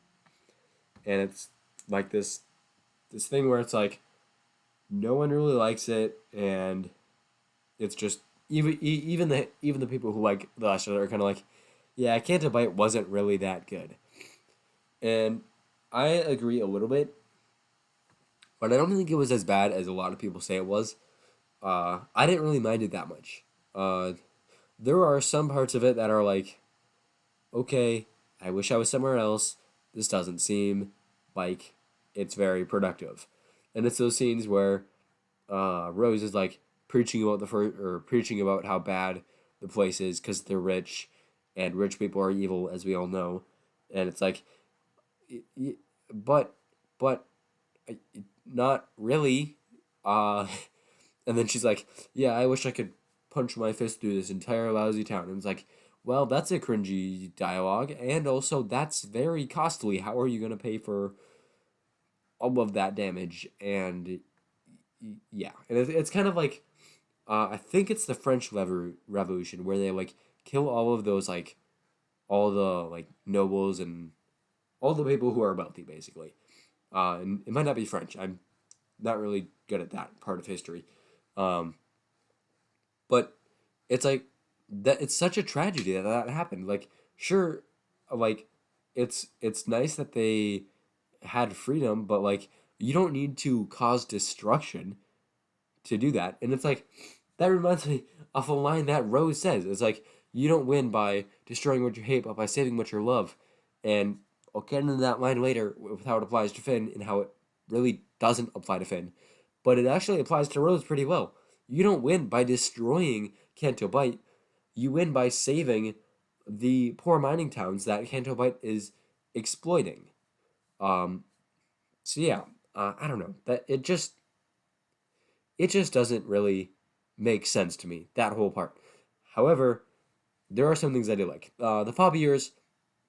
and it's like this thing where it's like no one really likes it, and it's just even the people who like The Last Jedi are kind of like, yeah, Canto Bight wasn't really that good, and I agree a little bit, but I don't think it was as bad as a lot of people say it was. I didn't really mind it that much. Uh, there are some parts of it that are like, okay, I wish I was somewhere else. This doesn't seem like it's very productive. And it's those scenes where Rose is like preaching about preaching about how bad the place is because they're rich, and rich people are evil, as we all know. And it's like, y- y- but but uh, not really. Uh, and then she's like, yeah, I wish I could punch my fist through this entire lousy town. And it's like, well, that's a cringy dialogue, and also that's very costly. How are you gonna pay for all of that damage? And yeah, and it's kind of like, I think it's the French Revolution where they like kill all of those like all the like nobles and all the people who are wealthy basically. And it might not be French. I'm not really good at that part of history. Um, but it's like that. It's such a tragedy that that happened. Like, sure, like it's nice that they had freedom, but like you don't need to cause destruction to do that. And it's like that reminds me of a line that Rose says. It's like you don't win by destroying what you hate, but by saving what you love. And I'll get into that line later with how it applies to Finn and how it really doesn't apply to Finn. But it actually applies to Rose pretty well. You don't win by destroying Canto Bight. You win by saving the poor mining towns that Canto Bight is exploiting. Um, so yeah, I don't know that it just doesn't really make sense to me, that whole part. However, there are some things I do like. The Fabiers,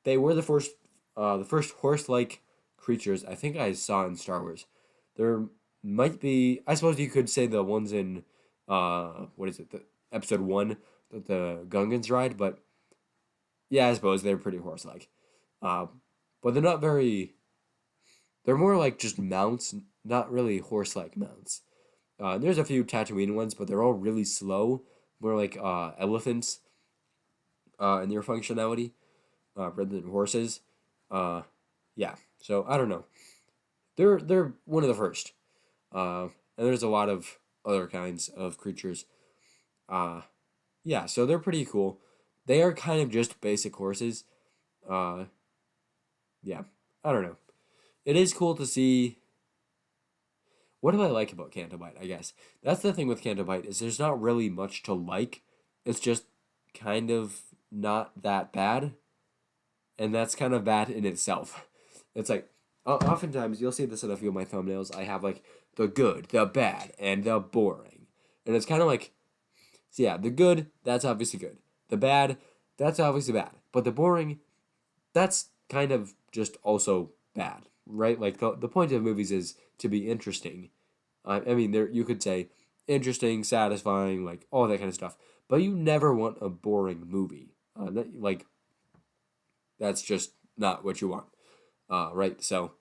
they were the first horse-like creatures I think I saw in Star Wars. There might be, I suppose you could say the ones in, what is it, the episode one that the Gungans ride, but yeah, I suppose they're pretty horse-like. Uh, but they're not very, they're more like just mounts, not really horse-like mounts. There's a few Tatooine ones, but they're all really slow, more like elephants in their functionality rather than horses. Uh, yeah, so I don't know. They're one of the first, and there's a lot of other kinds of creatures. Uh, yeah, so they're pretty cool. They are kind of just basic horses. Uh, yeah, I don't know. It is cool to see. What do I like about Canto Bight? I guess that's the thing with Canto Bight is there's not really much to like. It's just kind of not that bad, and that's kind of bad in itself. It's like oftentimes you'll see this in a few of my thumbnails. I have like the good, the bad, and the boring, and it's kind of like, so yeah, the good, that's obviously good. The bad, that's obviously bad. But the boring, that's kind of just also bad, right? Like the point of movies is to be interesting. I mean, there you could say interesting, satisfying, like all that kind of stuff. But you never want a boring movie. Like that's just not what you want, right? So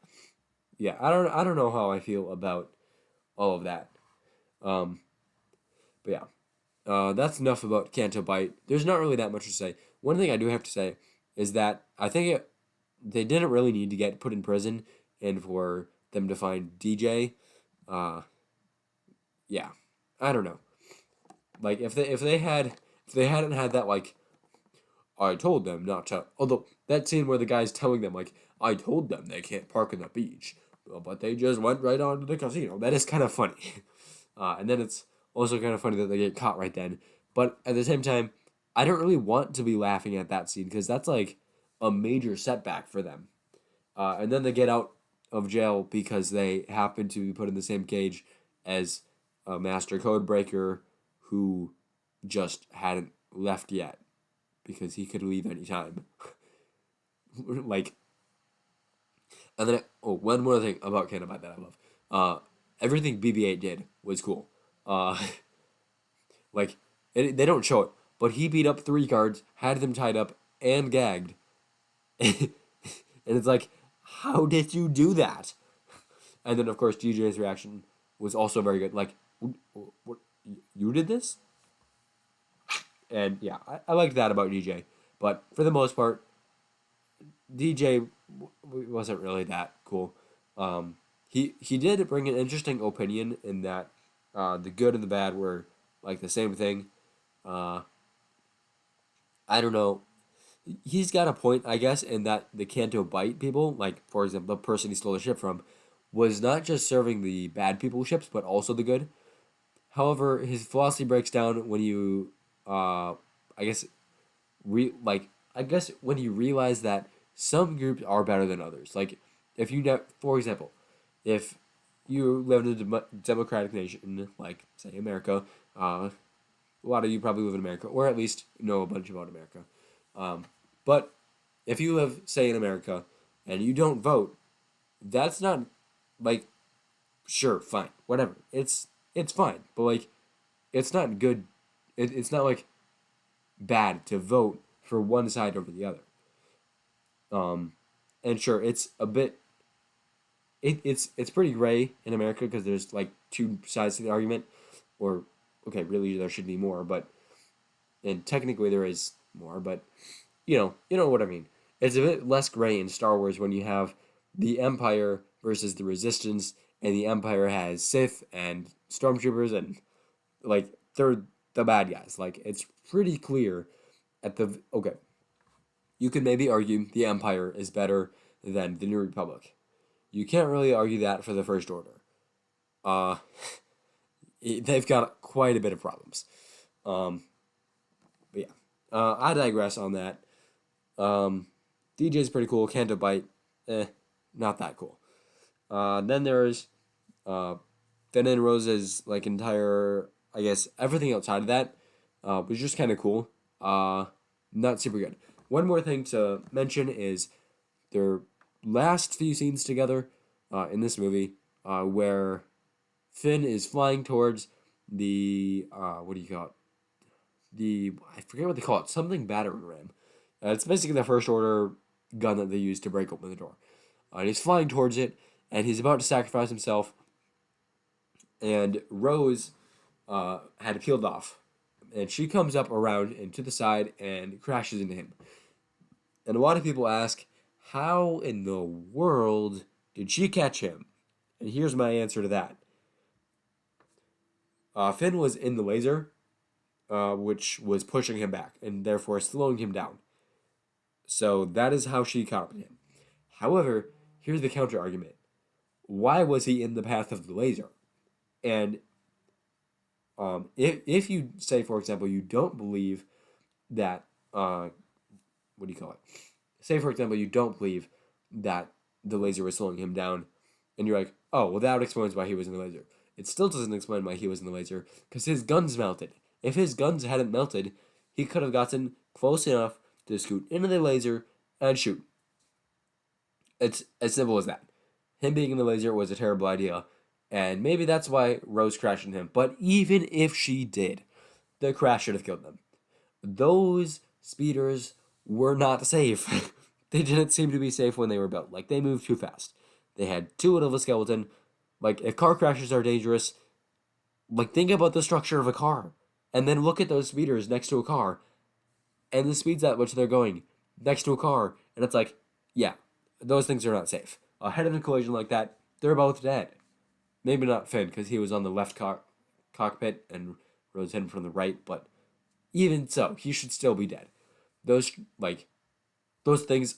yeah, I don't know how I feel about all of that. Um, but yeah, that's enough about Canto Bight. There's not really that much to say. One thing I do have to say is that I think they didn't really need to get put in prison and for them to find DJ. Uh, yeah, I don't know. Like if they hadn't had that like I told them not to. Although that scene where the guy's telling them like I told them they can't park on the beach, but they just went right on to the casino. That is kind of funny. And then it's also kind of funny that they get caught right then. But at the same time, I don't really want to be laughing at that scene because that's like a major setback for them. And then they get out of jail because they happen to be put in the same cage as a master code breaker who just hadn't left yet because he could leave anytime. Like, and then one more thing about Canabite that I love. Everything BB-8 did was cool. Uh, like they don't show it, but he beat up three guards, had them tied up and gagged, and it's like, how did you do that? And then of course DJ's reaction was also very good. Like, what you did this? And yeah, I liked that about DJ. But for the most part, DJ wasn't really that cool. He did bring an interesting opinion in that the good and the bad were like the same thing. Uh, I don't know. He's got a point, I guess, in that the Canto Bight people, like for example, the person he stole the ship from, was not just serving the bad people ships, but also the good. However, his philosophy breaks down when you, I guess, I guess when you realize that some groups are better than others. Like, if you for example, if you live in a democratic nation like say America, a lot of you probably live in America, or at least know a bunch about America. But if you live, say, in America and you don't vote, that's not like sure, fine, whatever. It's fine, but like it's not good. It's not like bad to vote for one side over the other. Um, and sure, it's a bit. It's pretty gray in America because there's like two sides to the argument, or okay, really there should be more, but and technically there is more, but you know what I mean. It's a bit less gray in Star Wars when you have the Empire versus the Resistance, and the Empire has Sith and Stormtroopers, and like they're the bad guys. Like it's pretty clear at the okay. You could maybe argue the Empire is better than the New Republic. You can't really argue that for the First Order. Uh, they've got quite a bit of problems. Um, but yeah, I digress on that. DJ's pretty cool. Canto Bite, not that cool. Then there's Finn and Rose's like entire, I guess everything outside of that was just kind of cool. Not super good. One more thing to mention is their last few scenes together in this movie, where Finn is flying towards the what do you call it? I forget what they call it. Something battering ram. It's basically the First Order gun that they use to break open the door. And he's flying towards it, and he's about to sacrifice himself. And Rose had peeled off, and she comes up around and to the side and crashes into him. And a lot of people ask, how in the world did she catch him? And here's my answer to that. Finn was in the laser, which was pushing him back and therefore slowing him down. So that is how she caught him. However, here's the counter argument. Why was he in the path of the laser? And if you say, for example, you don't believe that, what do you call it? Say, for example, you don't believe that the laser was slowing him down, and you're like, oh, well, that explains why he was in the laser. It still doesn't explain why he was in the laser, because his guns melted. If his guns hadn't melted, he could have gotten close enough to scoot into the laser and shoot. It's as simple as that. Him being in the laser was a terrible idea, and maybe that's why Rose crashed into him. But even if she did, the crash should have killed them. Those speeders were not safe. They didn't seem to be safe when they were built. Like, they moved too fast. They had too little of a skeleton. Like, if car crashes are dangerous, like, think about the structure of a car. And then look at those speeders next to a car. And the speeds at which they're going next to a car. And it's like, yeah, those things are not safe. Ahead of a collision like that, they're both dead. Maybe not Finn, because he was on the left cockpit and Rose hit him from the right. But even so, he should still be dead. Those, like, those things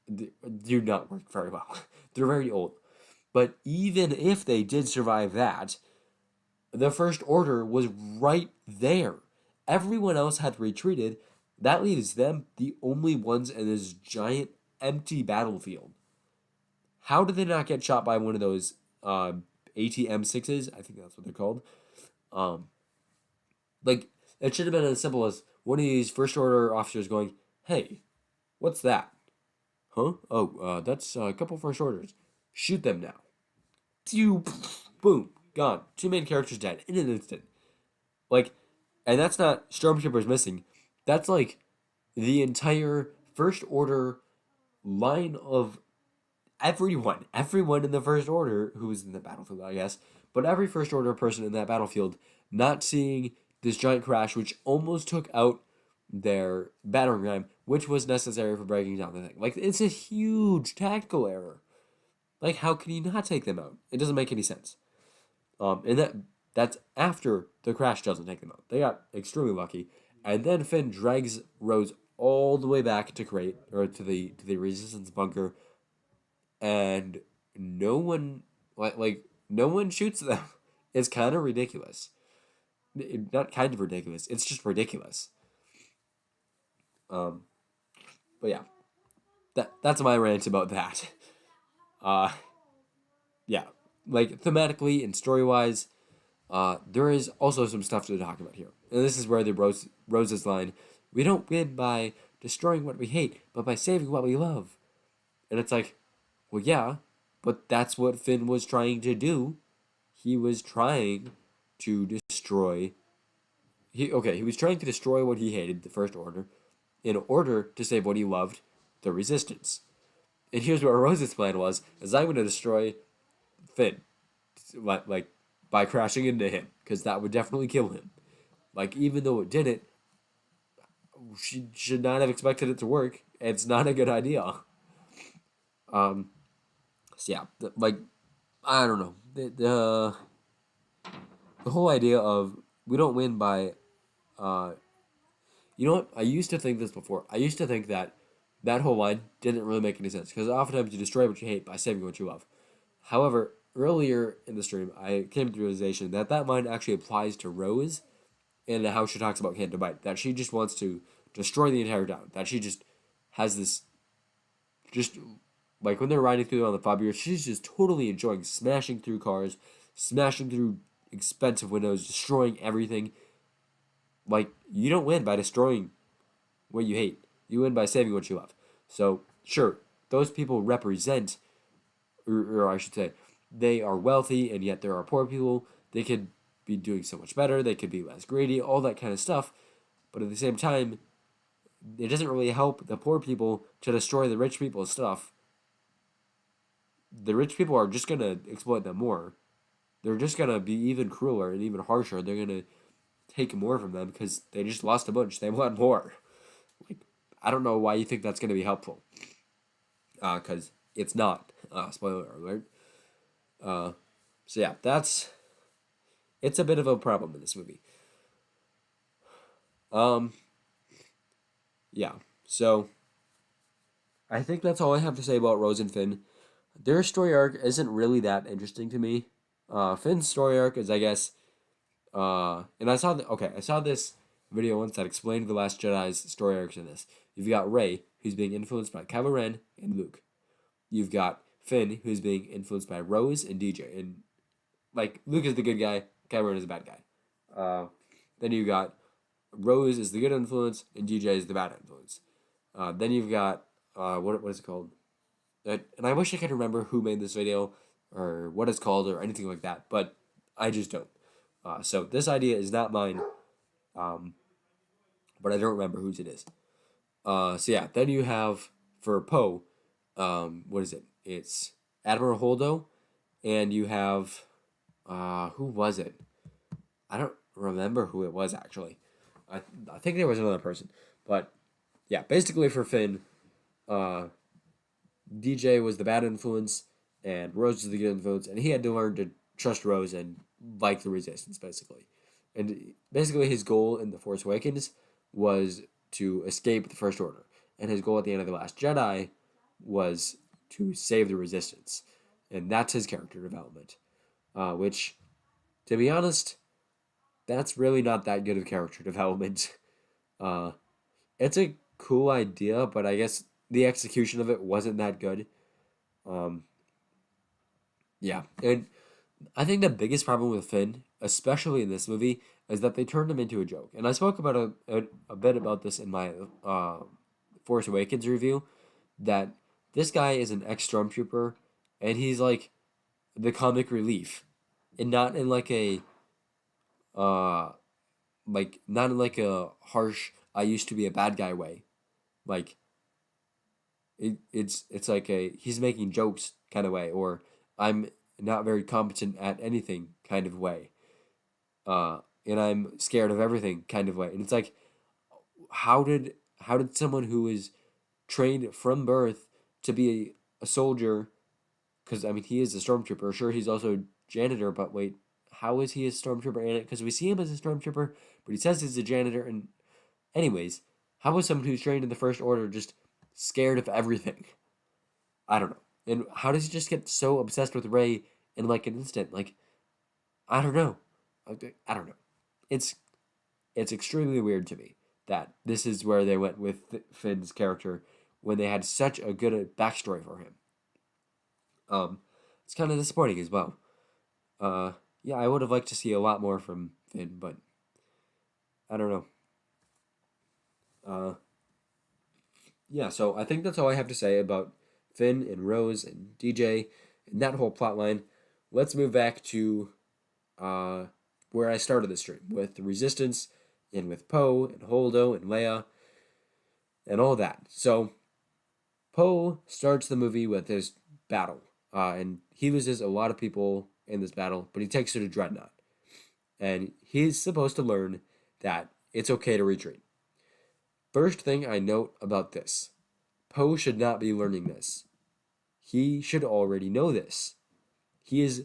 do not work very well. They're very old. But even if they did survive that, the First Order was right there. Everyone else had retreated. That leaves them the only ones in this giant empty battlefield. How did they not get shot by one of those ATM-6s? I think that's what they're called. Like, it should have been as simple as one of these First Order officers going, hey, what's that? Huh? Oh, that's a couple First Orders. Shoot them now. Pew! Boom! Gone. Two main characters dead in an instant. Like, and that's not Stormtroopers missing. That's like the entire First Order line of everyone. Everyone in the First Order who was in the battlefield, I guess. But every First Order person in that battlefield not seeing this giant crash, which almost took out their battering ram, which was necessary for breaking down the thing. Like, it's a huge tactical error. Like, how can you not take them out? It doesn't make any sense. And That's after the crash doesn't take them out. They got extremely lucky, and then Finn drags Rose all the way back to the Resistance bunker, and no one no one shoots them. It's kind of ridiculous. Not kind of ridiculous. It's just ridiculous. Um, but yeah, that's my rant about that. Uh, yeah, like thematically and story wise, there is also some stuff to talk about here, and this is where the Rose's line, "We don't win by destroying what we hate, but by saving what we love," and it's like, well, yeah, but that's what Finn was trying to do. He was trying to destroy. He was trying to destroy what he hated, the First Order, in order to save what he loved, the Resistance. And here's what Rose's plan was: is I'm going to destroy Finn, like by crashing into him, because that would definitely kill him. Like even though it didn't, she should not have expected it to work. It's not a good idea. Um. So yeah, like I don't know the whole idea of we don't win by uh you know what? I used to think this before. I used to think that that whole line didn't really make any sense because oftentimes you destroy what you hate by saving what you love. However, earlier in the stream, I came to the realization that that line actually applies to Rose and how she talks about Canto Bite. That she just wants to destroy the entire town. That she just has this, just like when they're riding through on the 5 years, she's just totally enjoying smashing through cars, smashing through expensive windows, destroying everything. Like, you don't win by destroying what you hate. You win by saving what you love. So, sure, those people represent, or I should say, they are wealthy, and yet there are poor people. They could be doing so much better. They could be less greedy, all that kind of stuff. But at the same time, it doesn't really help the poor people to destroy the rich people's stuff. The rich people are just going to exploit them more. They're just going to be even crueler and even harsher. They're going to take more from them because they just lost a bunch. They want more. Like, I don't know why you think that's going to be helpful. Because it's not. Spoiler alert. So yeah, it's a bit of a problem in this movie. Yeah. So I think that's all I have to say about Rose and Finn. Their story arc isn't really that interesting to me. Finn's story arc is, I guess, and I saw this video once that explained the Last Jedi's story arcs in this. You've got Rey, who's being influenced by Kylo Ren and Luke. You've got Finn, who's being influenced by Rose and DJ, and like Luke is the good guy, Kylo Ren is the bad guy. Then you got Rose is the good influence, and DJ is the bad influence. Then you've got what is it called? And I wish I could remember who made this video or what it's called or anything like that, but I just don't. So this idea is not mine, but I don't remember whose it is. So yeah, then you have for Poe, what is it? It's Admiral Holdo, and you have who was it? I don't remember who it was actually. I think there was another person, but yeah, basically for Finn, DJ was the bad influence, and Rose was the good influence, and he had to learn to trust Rose and like the Resistance, basically. And basically, his goal in The Force Awakens was to escape the First Order, and his goal at the end of The Last Jedi was to save the Resistance, and that's his character development. Which, to be honest, that's really not that good of character development. It's a cool idea, but I guess the execution of it wasn't that good. Um, yeah, and I think the biggest problem with Finn, especially in this movie, is that they turned him into a joke. And I spoke about a bit about this in my Force Awakens review, that this guy is an ex-stormtrooper, and he's like the comic relief, and not in like a uh not in like a harsh I used to be a bad guy way. Like it's like a he's making jokes kind of way, or I'm not very competent at anything kind of way. And I'm scared of everything kind of way. And it's like how did someone who is trained from birth to be a soldier, because I mean he is a stormtrooper, sure he's also janitor, but wait, how is he a stormtrooper in it? Because we see him as a stormtrooper, but he says he's a janitor. And anyways, how is someone who's trained in the First Order just scared of everything? I don't know. And how does he just get so obsessed with Rey in like an instant? Like, I don't know. I don't know. It's it's extremely weird to me that this is where they went with Finn's character when they had such a good backstory for him. It's kind of disappointing as well. Uh, yeah, I would have liked to see a lot more from Finn, but I don't know. Uh, yeah, so I think that's all I have to say about Finn and Rose and DJ and that whole plot line. Let's move back to uh, where I started the stream with the Resistance and with Poe and Holdo and Leia and all that. So Poe starts the movie with his battle, and he loses a lot of people in this battle, but he takes her to Dreadnought, and he's supposed to learn that it's okay to retreat. First thing I note about this, Poe should not be learning this. He should already know this. He is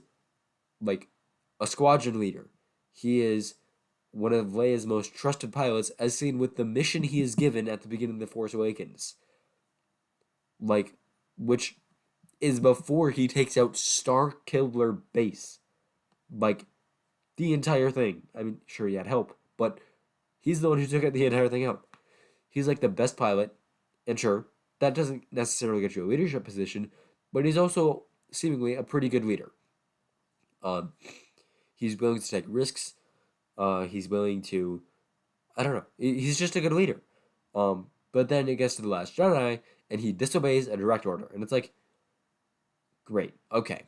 like a squadron leader. He is one of Leia's most trusted pilots, as seen with the mission he is given at the beginning of The Force Awakens. Like, which is before he takes out Starkiller Base. Like, the entire thing. I mean, sure, he had help, but he's the one who took the entire thing out. He's like the best pilot, and sure, that doesn't necessarily get you a leadership position, but he's also seemingly a pretty good leader. He's willing to take risks. He's willing to, I don't know. He's just a good leader. But then it gets to the Last Jedi, and he disobeys a direct order, and it's like, great, okay,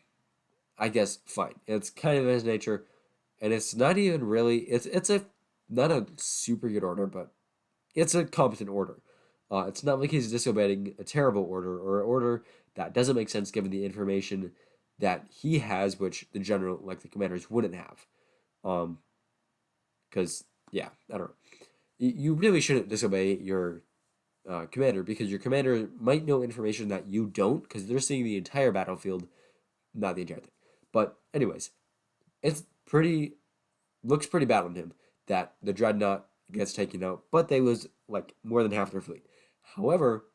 I guess fine. It's kind of his nature, and it's not even really. It's a not a super good order, but it's a competent order. It's not like he's disobeying a terrible order or an order that doesn't make sense given the information that he has, which the general, like the commanders, wouldn't have. Because, yeah, I don't know. You really shouldn't disobey your commander because your commander might know information that you don't because they're seeing the entire battlefield, not the entire thing. But, anyways, it's pretty, looks pretty bad on him that the Dreadnought gets taken out, but they lose like more than half their fleet. However,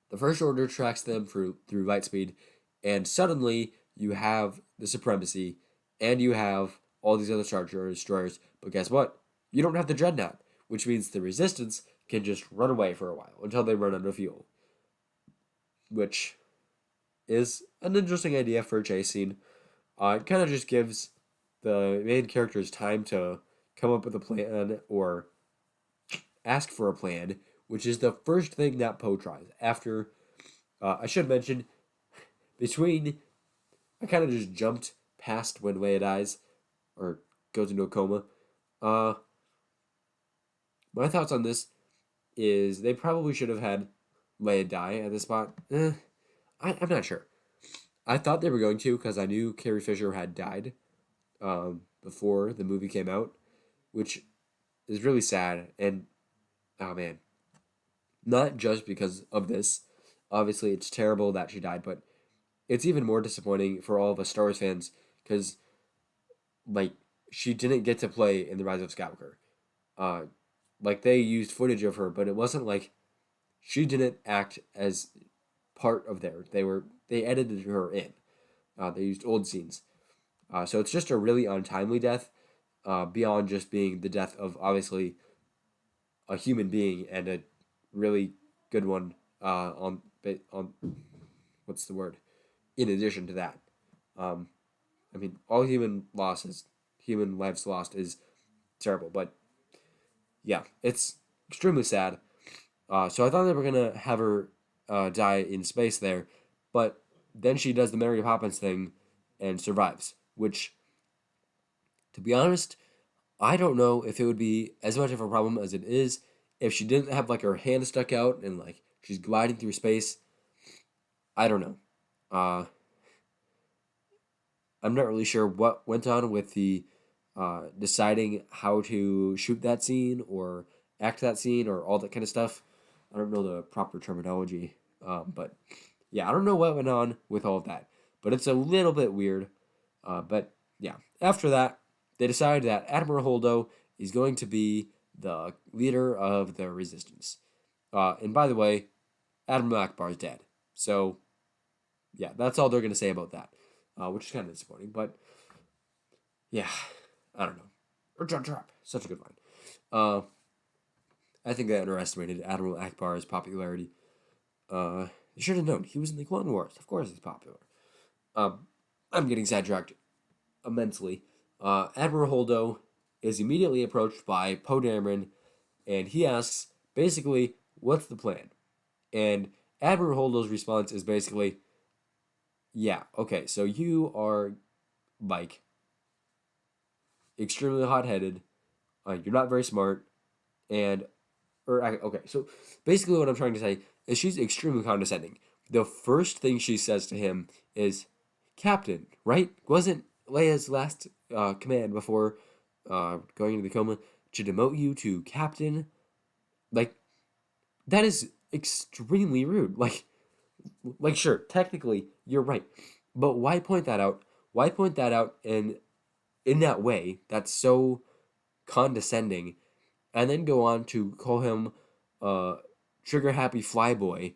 the First Order tracks them through Lightspeed, and suddenly you have the Supremacy, and you have all these other Star Destroyers. But guess what? You don't have the Dreadnought, which means the Resistance can just run away for a while until they run out of fuel, which is an interesting idea for a chase scene. It kind of just gives the main characters time to come up with a plan or ask for a plan, which is the first thing that Poe tries. After, I should mention, between, I kind of just jumped past when Leia dies, or goes into a coma. My thoughts on this is they probably should have had Leia die at this spot. I'm not sure. I thought they were going to because I knew Carrie Fisher had died before the movie came out, which is really sad. And, oh man, not just because of this. Obviously, it's terrible that she died, but it's even more disappointing for all of us Star Wars fans because, like, she didn't get to play in The Rise of Skywalker. Like, they used footage of her, but it wasn't like she didn't act as part of there. They edited her in. They used old scenes. So it's just a really untimely death, beyond just being the death of obviously a human being and a really good one on what's the word? In addition to that, I mean, all human lives lost is terrible, but yeah, it's extremely sad. So I thought they were gonna have her die in space there, but then she does the Mary Poppins thing and survives, which, to be honest, I don't know if it would be as much of a problem as it is if she didn't have like her hand stuck out and like she's gliding through space. I don't know. I'm not really sure what went on with the deciding how to shoot that scene or act that scene or all that kind of stuff. I don't know the proper terminology, but yeah, I don't know what went on with all of that. But it's a little bit weird. But yeah, after that, they decide that Admiral Holdo is going to be the leader of the resistance. And by the way, Admiral Akbar is dead. So, yeah, that's all they're going to say about that, which is kind of disappointing. But, yeah, I don't know. Or Trap. Such a good line. I think they underestimated Admiral Akbar's popularity. You should have known. He was in the Clone Wars. Of course he's popular. I'm getting sidetracked immensely. Admiral Holdo is immediately approached by Poe Dameron, and he asks, basically, what's the plan? And Admiral Holdo's response is basically, yeah, okay, so you are, like, extremely hot-headed, you're not very smart, and, okay, so basically what I'm trying to say is she's extremely condescending. The first thing she says to him is, Captain, right? Wasn't Leia's last command before going into the coma to demote you to captain? Like, that is extremely rude. Like sure, technically you're right, but why point that out? Why point that out in that way? That's so condescending, and then go on to call him trigger happy flyboy,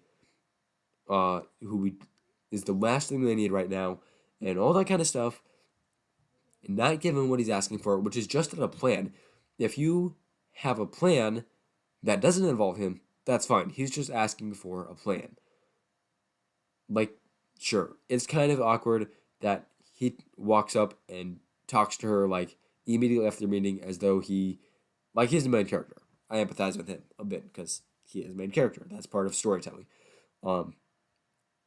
is the last thing they need right now, and all that kind of stuff. And not give him what he's asking for, which is just a plan. If you have a plan that doesn't involve him, that's fine. He's just asking for a plan. Like, sure, it's kind of awkward that he walks up and talks to her like immediately after the meeting as though he's the main character. I empathize with him a bit because he is the main character. That's part of storytelling. Um,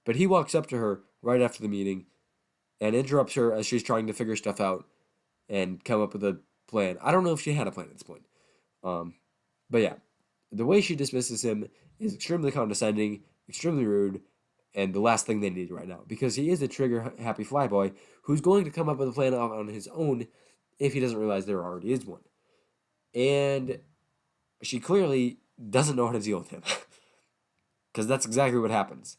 but he walks up to her right after the meeting and interrupts her as she's trying to figure stuff out and come up with a plan. I don't know if she had a plan at this point. But yeah, the way she dismisses him is extremely condescending, extremely rude, and the last thing they need right now. Because he is a trigger happy flyboy who's going to come up with a plan on his own if he doesn't realize there already is one. And she clearly doesn't know how to deal with him. Because that's exactly what happens.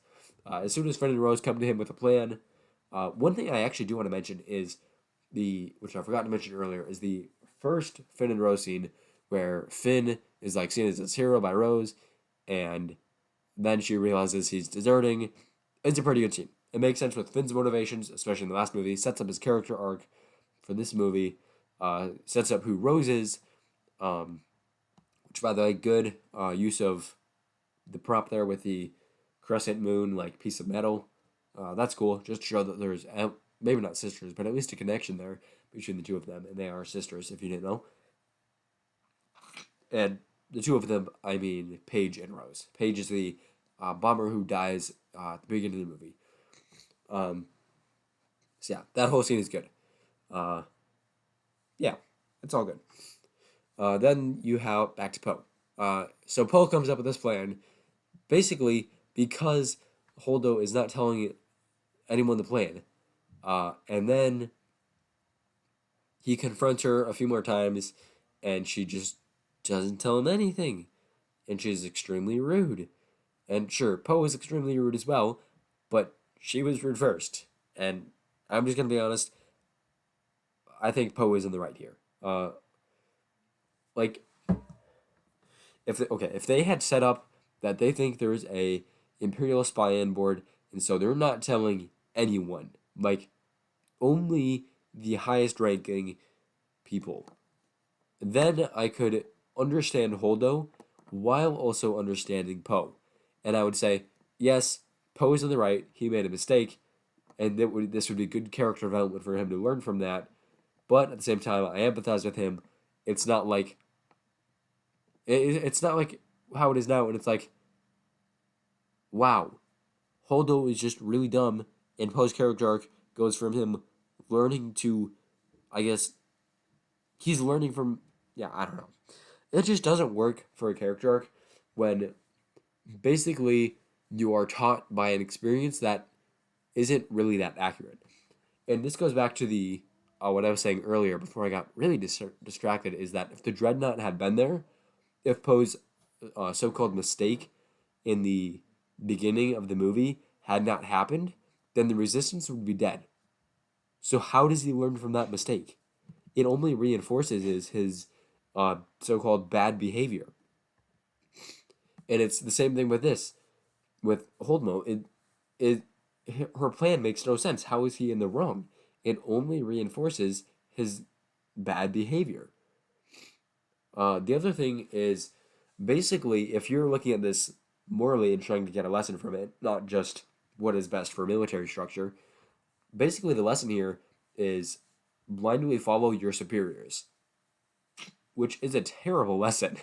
As soon as Finn and Rose come to him with a plan, one thing I actually do want to mention is which I forgot to mention earlier, is the first Finn and Rose scene where Finn is like seen as this hero by Rose, and then she realizes he's deserting. It's a pretty good scene. It makes sense with Finn's motivations, especially in the last movie. Sets up his character arc for this movie. Sets up who Rose is, which by the way, good use of the prop there with the crescent moon like piece of metal. That's cool. Just to show that there's maybe not sisters, but at least a connection there between the two of them, and they are sisters if you didn't know. And the two of them, I mean Paige and Rose. Paige is the bomber who dies at the beginning of the movie. So yeah, that whole scene is good. Yeah, it's all good. Then you have back to Poe. So Poe comes up with this plan, basically because Holdo is not telling anyone the plan. And then he confronts her a few more times, and she just doesn't tell him anything. And she's extremely rude. And sure, Poe is extremely rude as well, but she was rude first. And I'm just going to be honest, I think Poe is in the right here. Like, if they had set up that they think there's a Imperial spy on board, and so they're not telling anyone, like, only the highest ranking people, then I could understand Holdo while also understanding Poe. And I would say, yes, Poe is in the right, he made a mistake, and this would be good character development for him to learn from that. But at the same time, I empathize with him. It's not like it's not like how it is now, and it's like, wow, Holdo is just really dumb, and Poe's character arc goes from him learning to, I guess, he's learning from, yeah, I don't know. It just doesn't work for a character arc when basically you are taught by an experience that isn't really that accurate. And this goes back to the what I was saying earlier before I got really distracted, is that if the Dreadnought had been there, if Poe's so-called mistake in the beginning of the movie had not happened, then the Resistance would be dead. So how does he learn from that mistake? It only reinforces his so-called bad behavior. And it's the same thing with this, with Holdmo. It her plan makes no sense. How is he in the wrong? It only reinforces his bad behavior. The other thing is, basically, if you're looking at this morally and trying to get a lesson from it, not just what is best for military structure, basically the lesson here is blindly follow your superiors, which is a terrible lesson.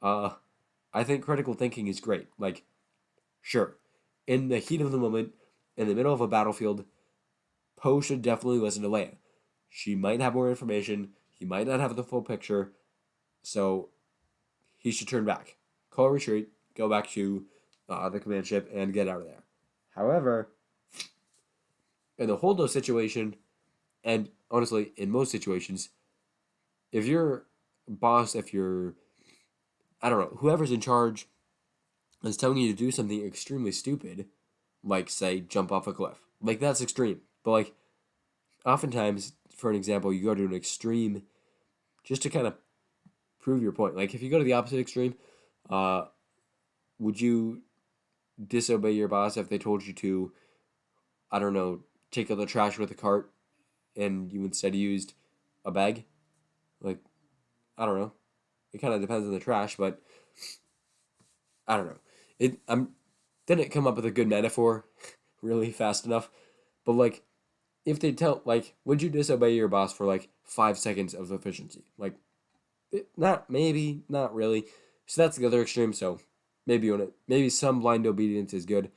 Uh, I think critical thinking is great. Like, sure, in the heat of the moment, in the middle of a battlefield, Poe should definitely listen to Leia. She might have more information. He might not have the full picture, so he should turn back, call a retreat, go back to the command ship, and get out of there. However, in the Holdo situation, and honestly, in most situations, if your boss, if you're, I don't know, whoever's in charge is telling you to do something extremely stupid, like, say, jump off a cliff. Like, that's extreme. But, like, oftentimes, for an example, you go to an extreme just to kind of prove your point. Like, if you go to the opposite extreme, would you disobey your boss if they told you to, I don't know, take out the trash with a cart and you instead used a bag? Like, I don't know. It kind of depends on the trash, but I don't know. Didn't come up with a good metaphor really fast enough. But like, if they tell, like, would you disobey your boss for like 5 seconds of efficiency? Like, not maybe, not really. So that's the other extreme. So maybe some blind obedience is good.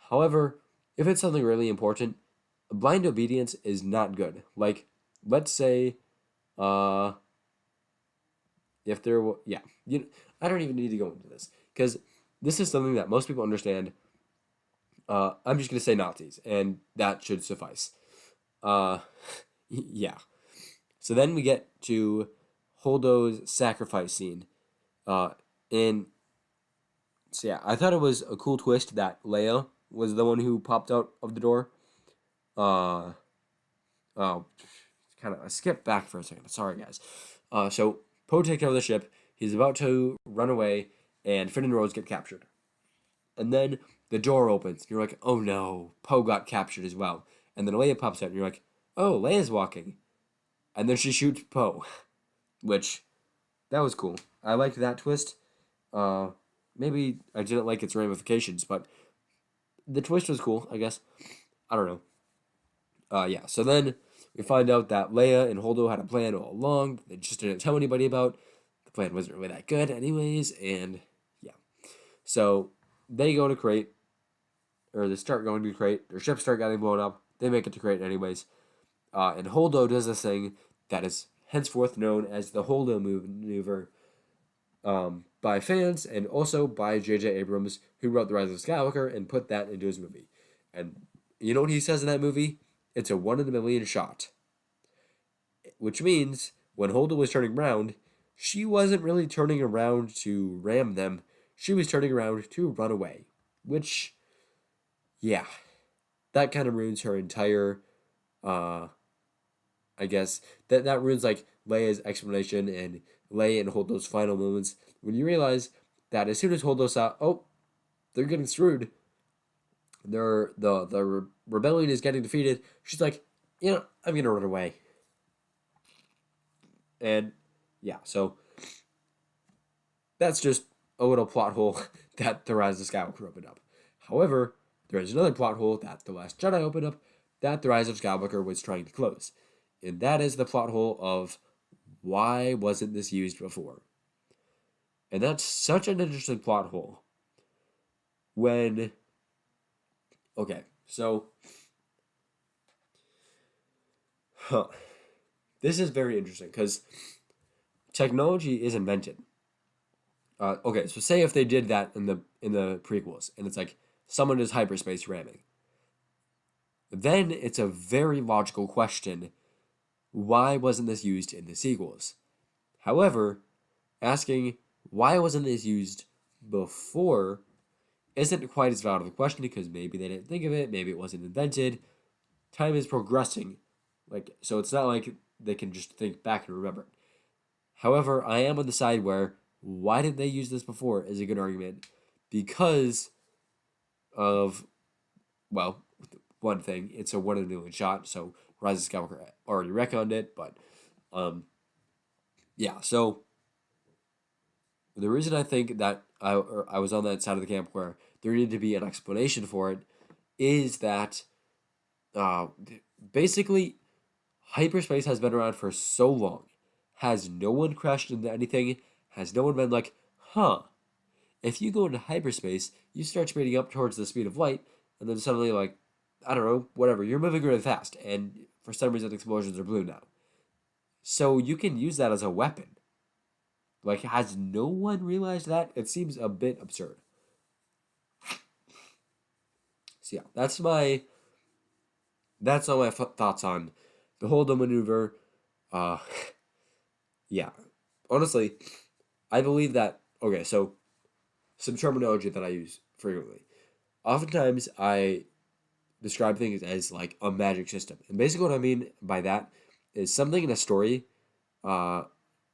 However, if it's something really important, blind obedience is not good. Like, let's say, uh, if there were, yeah, I don't even need to go into this because this is something that most people understand. I'm just gonna say Nazis, and that should suffice. Uh, yeah. So then we get to Holdo's sacrifice scene. Uh, and so yeah, I thought it was a cool twist that Leia was the one who popped out of the door. Uh, oh, kind of I skipped back for a second. Sorry, guys. So Poe takes over the ship. He's about to run away, and Finn and Rose get captured. And then the door opens. You're like, oh no, Poe got captured as well. And then Leia pops out, and you're like, oh, Leia's walking. And then she shoots Poe, which that was cool. I liked that twist. Maybe I didn't like its ramifications, but the twist was cool, I guess. I don't know. Yeah, so then we find out that Leia and Holdo had a plan all along. They just didn't tell anybody about. The plan wasn't really that good, anyways, and yeah. So they go to Crate, or they start going to Crate. Their ships start getting blown up. They make it to Crate, anyways. And Holdo does this thing that is henceforth known as the Holdo maneuver by fans and also by J.J. Abrams, who wrote The Rise of Skywalker and put that into his movie. And you know what he says in that movie? It's a 1 in a million shot. Which means when Holdo was turning around, she wasn't really turning around to ram them. She was turning around to run away. Which, yeah, that kind of ruins her entire, I guess, that ruins, like, Leia's explanation and Leia and Holdo's final moments. When you realize that as soon as Holdo saw, oh, they're getting screwed, the rebellion is getting defeated, she's like, I'm gonna run away. And yeah, so that's just a little plot hole that The Rise of Skywalker opened up. However, there is another plot hole that The Last Jedi opened up that The Rise of Skywalker was trying to close. And that is the plot hole of why wasn't this used before? And that's such an interesting plot hole. Okay, so, this is very interesting because technology is invented. Okay, so say if they did that in the prequels, and it's like someone does hyperspace ramming, then it's a very logical question: why wasn't this used in the sequels? However, asking why wasn't this used before isn't quite as valid of a question because maybe they didn't think of it, maybe it wasn't invented. Time is progressing. Like, so it's not like they can just think back and remember it. However, I am on the side where why didn't they use this before is a good argument because of, well, one thing, it's a one in a million shot, so Rise of Skywalker already retconned it, but yeah, so the reason I think that I was on that side of the camp where there needed to be an explanation for it is that uh, basically hyperspace has been around for so long. Has no one crashed into anything? Has no one been like, huh, if you go into hyperspace, you start speeding up towards the speed of light, and then suddenly, like, I don't know, whatever, you're moving really fast, and for some reason explosions are blue now. So you can use that as a weapon. Like, has no one realized that? It seems a bit absurd. So yeah, that's all my thoughts on the Holdo maneuver. Uh, yeah, honestly, I believe that. Okay, so some terminology that I use frequently. Oftentimes, I describe things as like a magic system, and basically what I mean by that is something in a story, uh,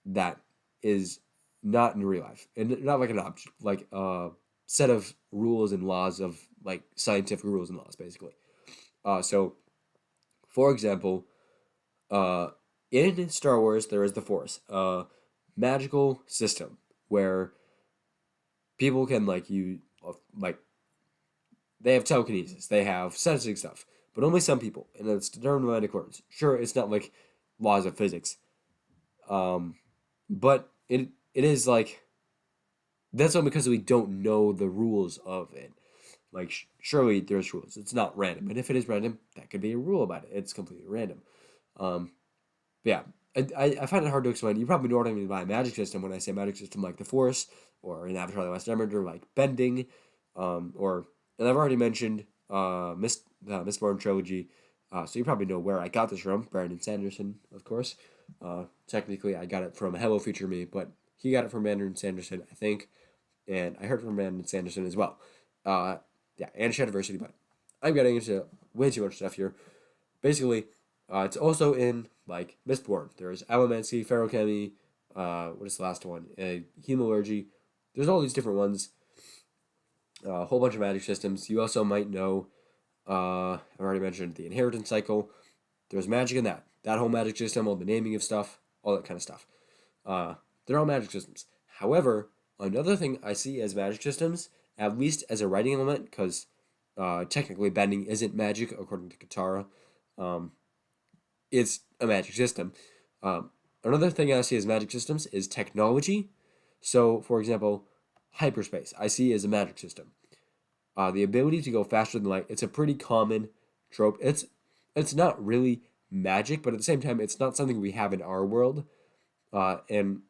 that is not in real life, and not like an object, like a set of rules and laws of like scientific rules and laws, basically. So for example, uh, in Star Wars, there is the Force, a magical system where people can like use like they have telekinesis, they have sensing stuff, but only some people, and it's determined by accordance. Sure, it's not like laws of physics, um, but it is like that's all because we don't know the rules of it. Like surely there's rules. It's not random, and if it is random, that could be a rule about it. It's completely random. Um, yeah, I find it hard to explain. You probably know what I mean by a magic system when I say magic system, like the Force or in Avatar: The Last Airbender, like bending, or and I've already mentioned Mistborn trilogy, so you probably know where I got this from. Brandon Sanderson, of course. Technically, I got it from Hello Future Me, but he got it from Brandon Sanderson, I think, and I heard from Brandon Sanderson as well. Uh, yeah, and Shadiversity, but I'm getting into way too much stuff here. Basically, it's also in like Mistborn. There's Allomancy, Ferrochemy, what is the last one? Hemalurgy. There's all these different ones. A whole bunch of magic systems. You also might know. I've already mentioned the inheritance cycle. There's magic in that. That whole magic system, all the naming of stuff, all that kind of stuff. They're all magic systems. However, another thing I see as magic systems, at least as a writing element, because technically bending isn't magic according to Katara. Um, it's a magic system. Another thing I see as magic systems is technology. So, for example, hyperspace I see as a magic system. The ability to go faster than light. It's a pretty common trope. It's not really magic, but at the same time, it's not something we have in our world. And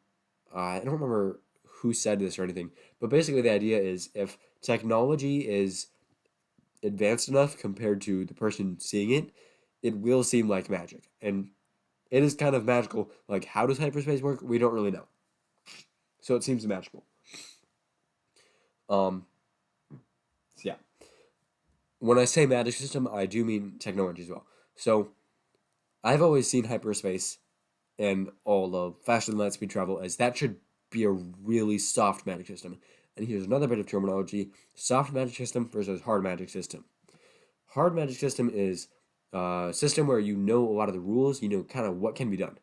I don't remember who said this or anything, but basically the idea is if technology is advanced enough compared to the person seeing it, it will seem like magic. And it is kind of magical. Like, how does hyperspace work? We don't really know. So it seems magical. Um, so yeah. When I say magic system, I do mean technology as well. So I've always seen hyperspace and all the faster than light speed travel as that should be a really soft magic system. And here's another bit of terminology: soft magic system versus hard magic system. Hard magic system is a system where you know a lot of the rules, you know kind of what can be done.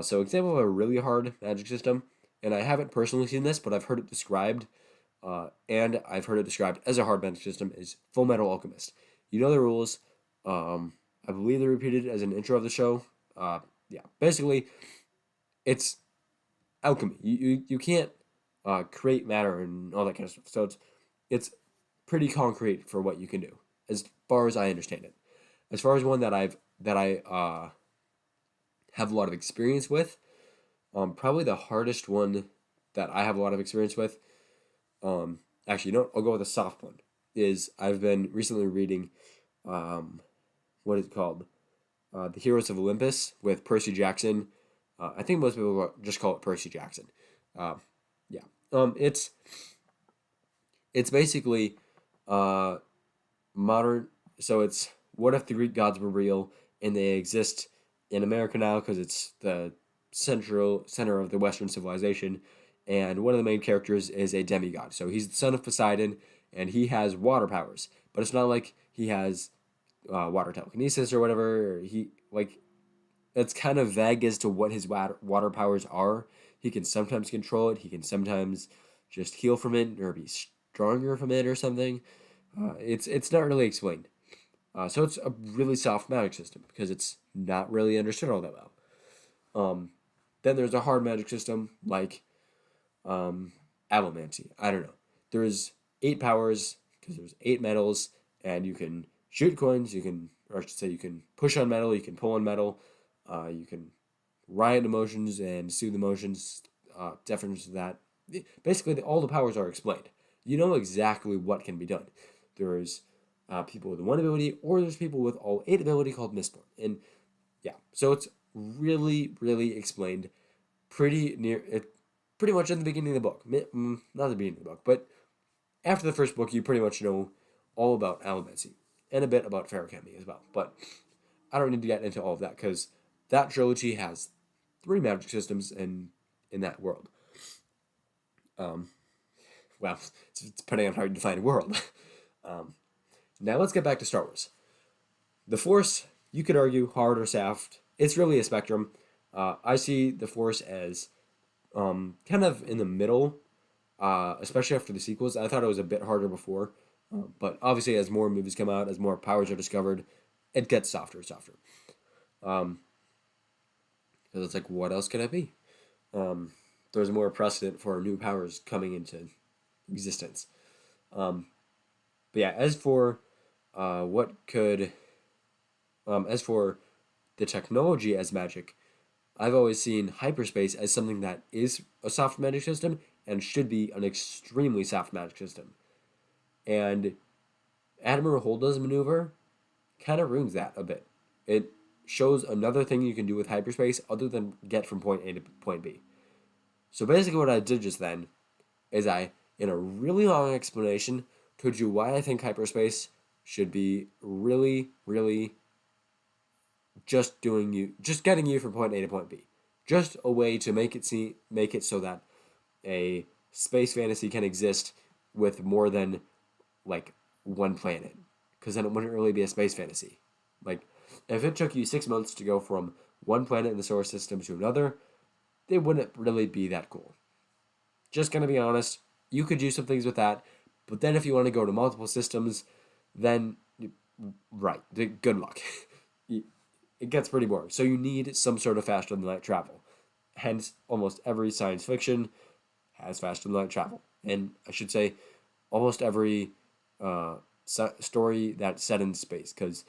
So example of a really hard magic system, and I haven't personally seen this, but I've heard it described, and I've heard it described as a hard magic system is Full Metal Alchemist. You know the rules. I believe they're repeated as an intro of the show. Yeah, basically, it's alchemy. You can't create matter and all that kind of stuff. So it's pretty concrete for what you can do, as far as I understand it. As far as one that I have a lot of experience with, probably the hardest one that I have a lot of experience with. Actually, you know what? I'll go with a soft one. Is I've been recently reading, what is it called? The Heroes of Olympus with Percy Jackson. I think most people just call it Percy Jackson. Uh, yeah. It's basically uh, modern. So it's what if the Greek gods were real and they exist in America now because it's the center of the Western civilization, and one of the main characters is a demigod. So he's the son of Poseidon, and he has water powers, but it's not like he has water telekinesis or whatever. He like it's kind of vague as to what his water powers are. He can sometimes control it. He can sometimes just heal from it or be stronger from it or something. It's not really explained. So it's a really soft magic system because it's not really understood all that well. Then there's a hard magic system like Allomancy. I don't know. There's 8 powers because there's 8 metals, and you can shoot coins. You can, or I should say, you can push on metal. You can pull on metal. You can riot emotions and soothe emotions. Definitions of that. Basically, all the powers are explained. You know exactly what can be done. There's people with 1 ability, or there's people with all 8 ability called Mistborn. And yeah, so it's really, really explained pretty much at the beginning of the book. Not the beginning of the book, but after the first book, you pretty much know all about Allomancy and a bit about Ferrocami as well. But I don't need to get into all of that because that trilogy has 3 magic systems in that world. Well, it's depending on how you define world. Now let's get back to Star Wars. The Force, you could argue hard or soft. It's really a spectrum. I see the Force as kind of in the middle, especially after the sequels. I thought it was a bit harder before, but obviously as more movies come out, as more powers are discovered, it gets softer and softer. Because it's like, what else could it be? There's more precedent for new powers coming into existence. But yeah, as for as for the technology as magic, I've always seen hyperspace as something that is a soft magic system and should be an extremely soft magic system. And Admiral Holdo's maneuver kind of ruins that a bit. It shows another thing you can do with hyperspace other than get from point A to point B. So basically what I did just then is I, in a really long explanation, told you why I think hyperspace should be really, really just getting you from point A to point B. Just a way to make it so that a space fantasy can exist with more than like one planet. Because then it wouldn't really be a space fantasy. Like, if it took you 6 months to go from one planet in the solar system to another, they wouldn't really be that cool. Just gonna be honest, you could do some things with that, but then if you want to go to multiple systems, then, right, good luck. It gets pretty boring. So you need some sort of faster than light travel. Hence, almost every science fiction has faster than light travel. And I should say, almost every story that's set in space, because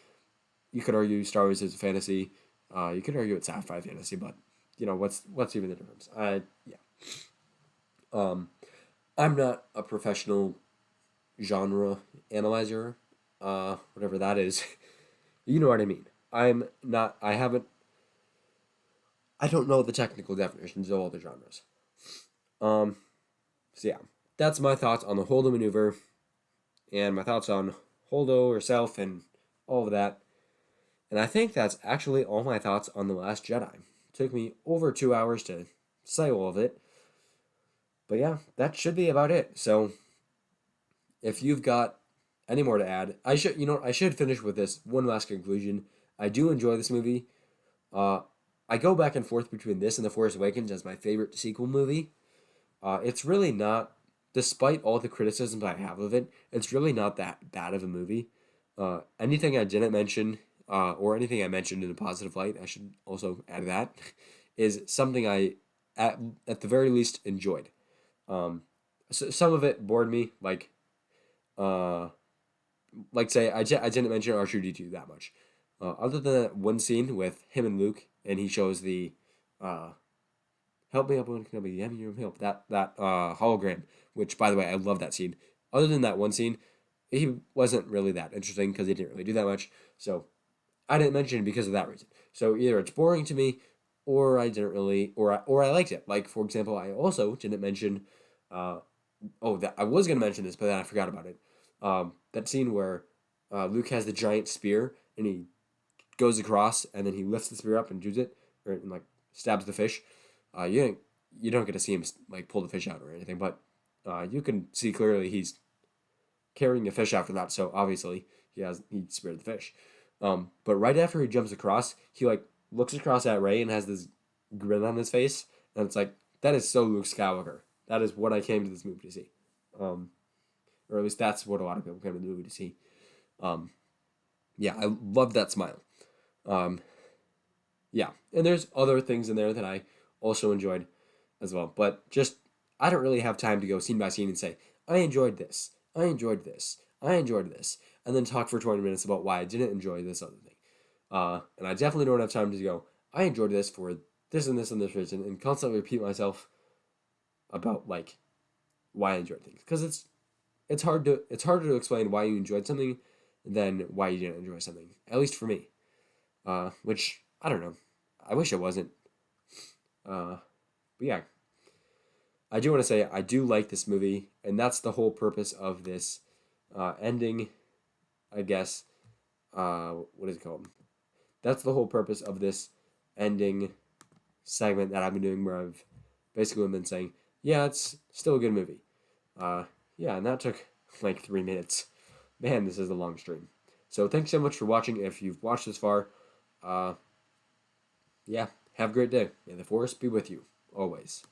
you could argue Star Wars is a fantasy. You could argue it's sci-fi fantasy, but you know what's even the difference? Yeah. I'm not a professional genre analyzer, whatever that is. You know what I mean. I'm not. I haven't. I don't know the technical definitions of all the genres. So yeah, that's my thoughts on the Holdo maneuver, and my thoughts on Holdo herself and all of that. And I think that's actually all my thoughts on The Last Jedi. It took me over 2 hours to say all of it. But yeah, that should be about it. So if you've got any more to add, I should finish with this one last conclusion. I do enjoy this movie. I go back and forth between this and The Force Awakens as my favorite sequel movie. It's really not, despite all the criticisms I have of it, it's really not that bad of a movie. Anything I didn't mention, or anything I mentioned in a positive light, I should also add that, is something I, at the very least, enjoyed. So some of it bored me, say I didn't mention R2-D2 that much. Other than that one scene with him and Luke, and he shows the help me up when can I be help that hologram, which by the way I love that scene. Other than that one scene, he wasn't really that interesting because he didn't really do that much. So I didn't mention it because of that reason. So either it's boring to me, or I didn't really, or I liked it. Like for example, I also didn't mention. That I was gonna mention this, but then I forgot about it. That scene where Luke has the giant spear and he goes across and then he lifts the spear up and shoots it, or and, like stabs the fish. You don't get to see him like pull the fish out or anything, but you can see clearly he's carrying a fish after that. So obviously he speared the fish. But right after he jumps across, he like looks across at Rey and has this grin on his face, and it's like that is so Luke Skywalker. That is what I came to this movie to see, or at least that's what a lot of people came to the movie to see. Yeah, I love that smile. Um, yeah, and there's other things in there that I also enjoyed as well, but just I don't really have time to go scene by scene and say I enjoyed this, I enjoyed this, I enjoyed this, and then talk for 20 minutes about why I didn't enjoy this other thing. And I definitely don't have time to go I enjoyed this for this and this and this reason and constantly repeat myself about like why I enjoyed things, because it's harder to explain why you enjoyed something than why you didn't enjoy something, at least for me. Which I don't know. I wish it wasn't. But yeah, I do want to say I do like this movie, and that's the whole purpose of this ending. I guess. What is it called? That's the whole purpose of this ending segment that I've been doing, where I've basically been saying, yeah, it's still a good movie. Yeah, and that took like 3 minutes. Man, this is a long stream. So thanks so much for watching. If you've watched this far, yeah, have a great day. May the force be with you always.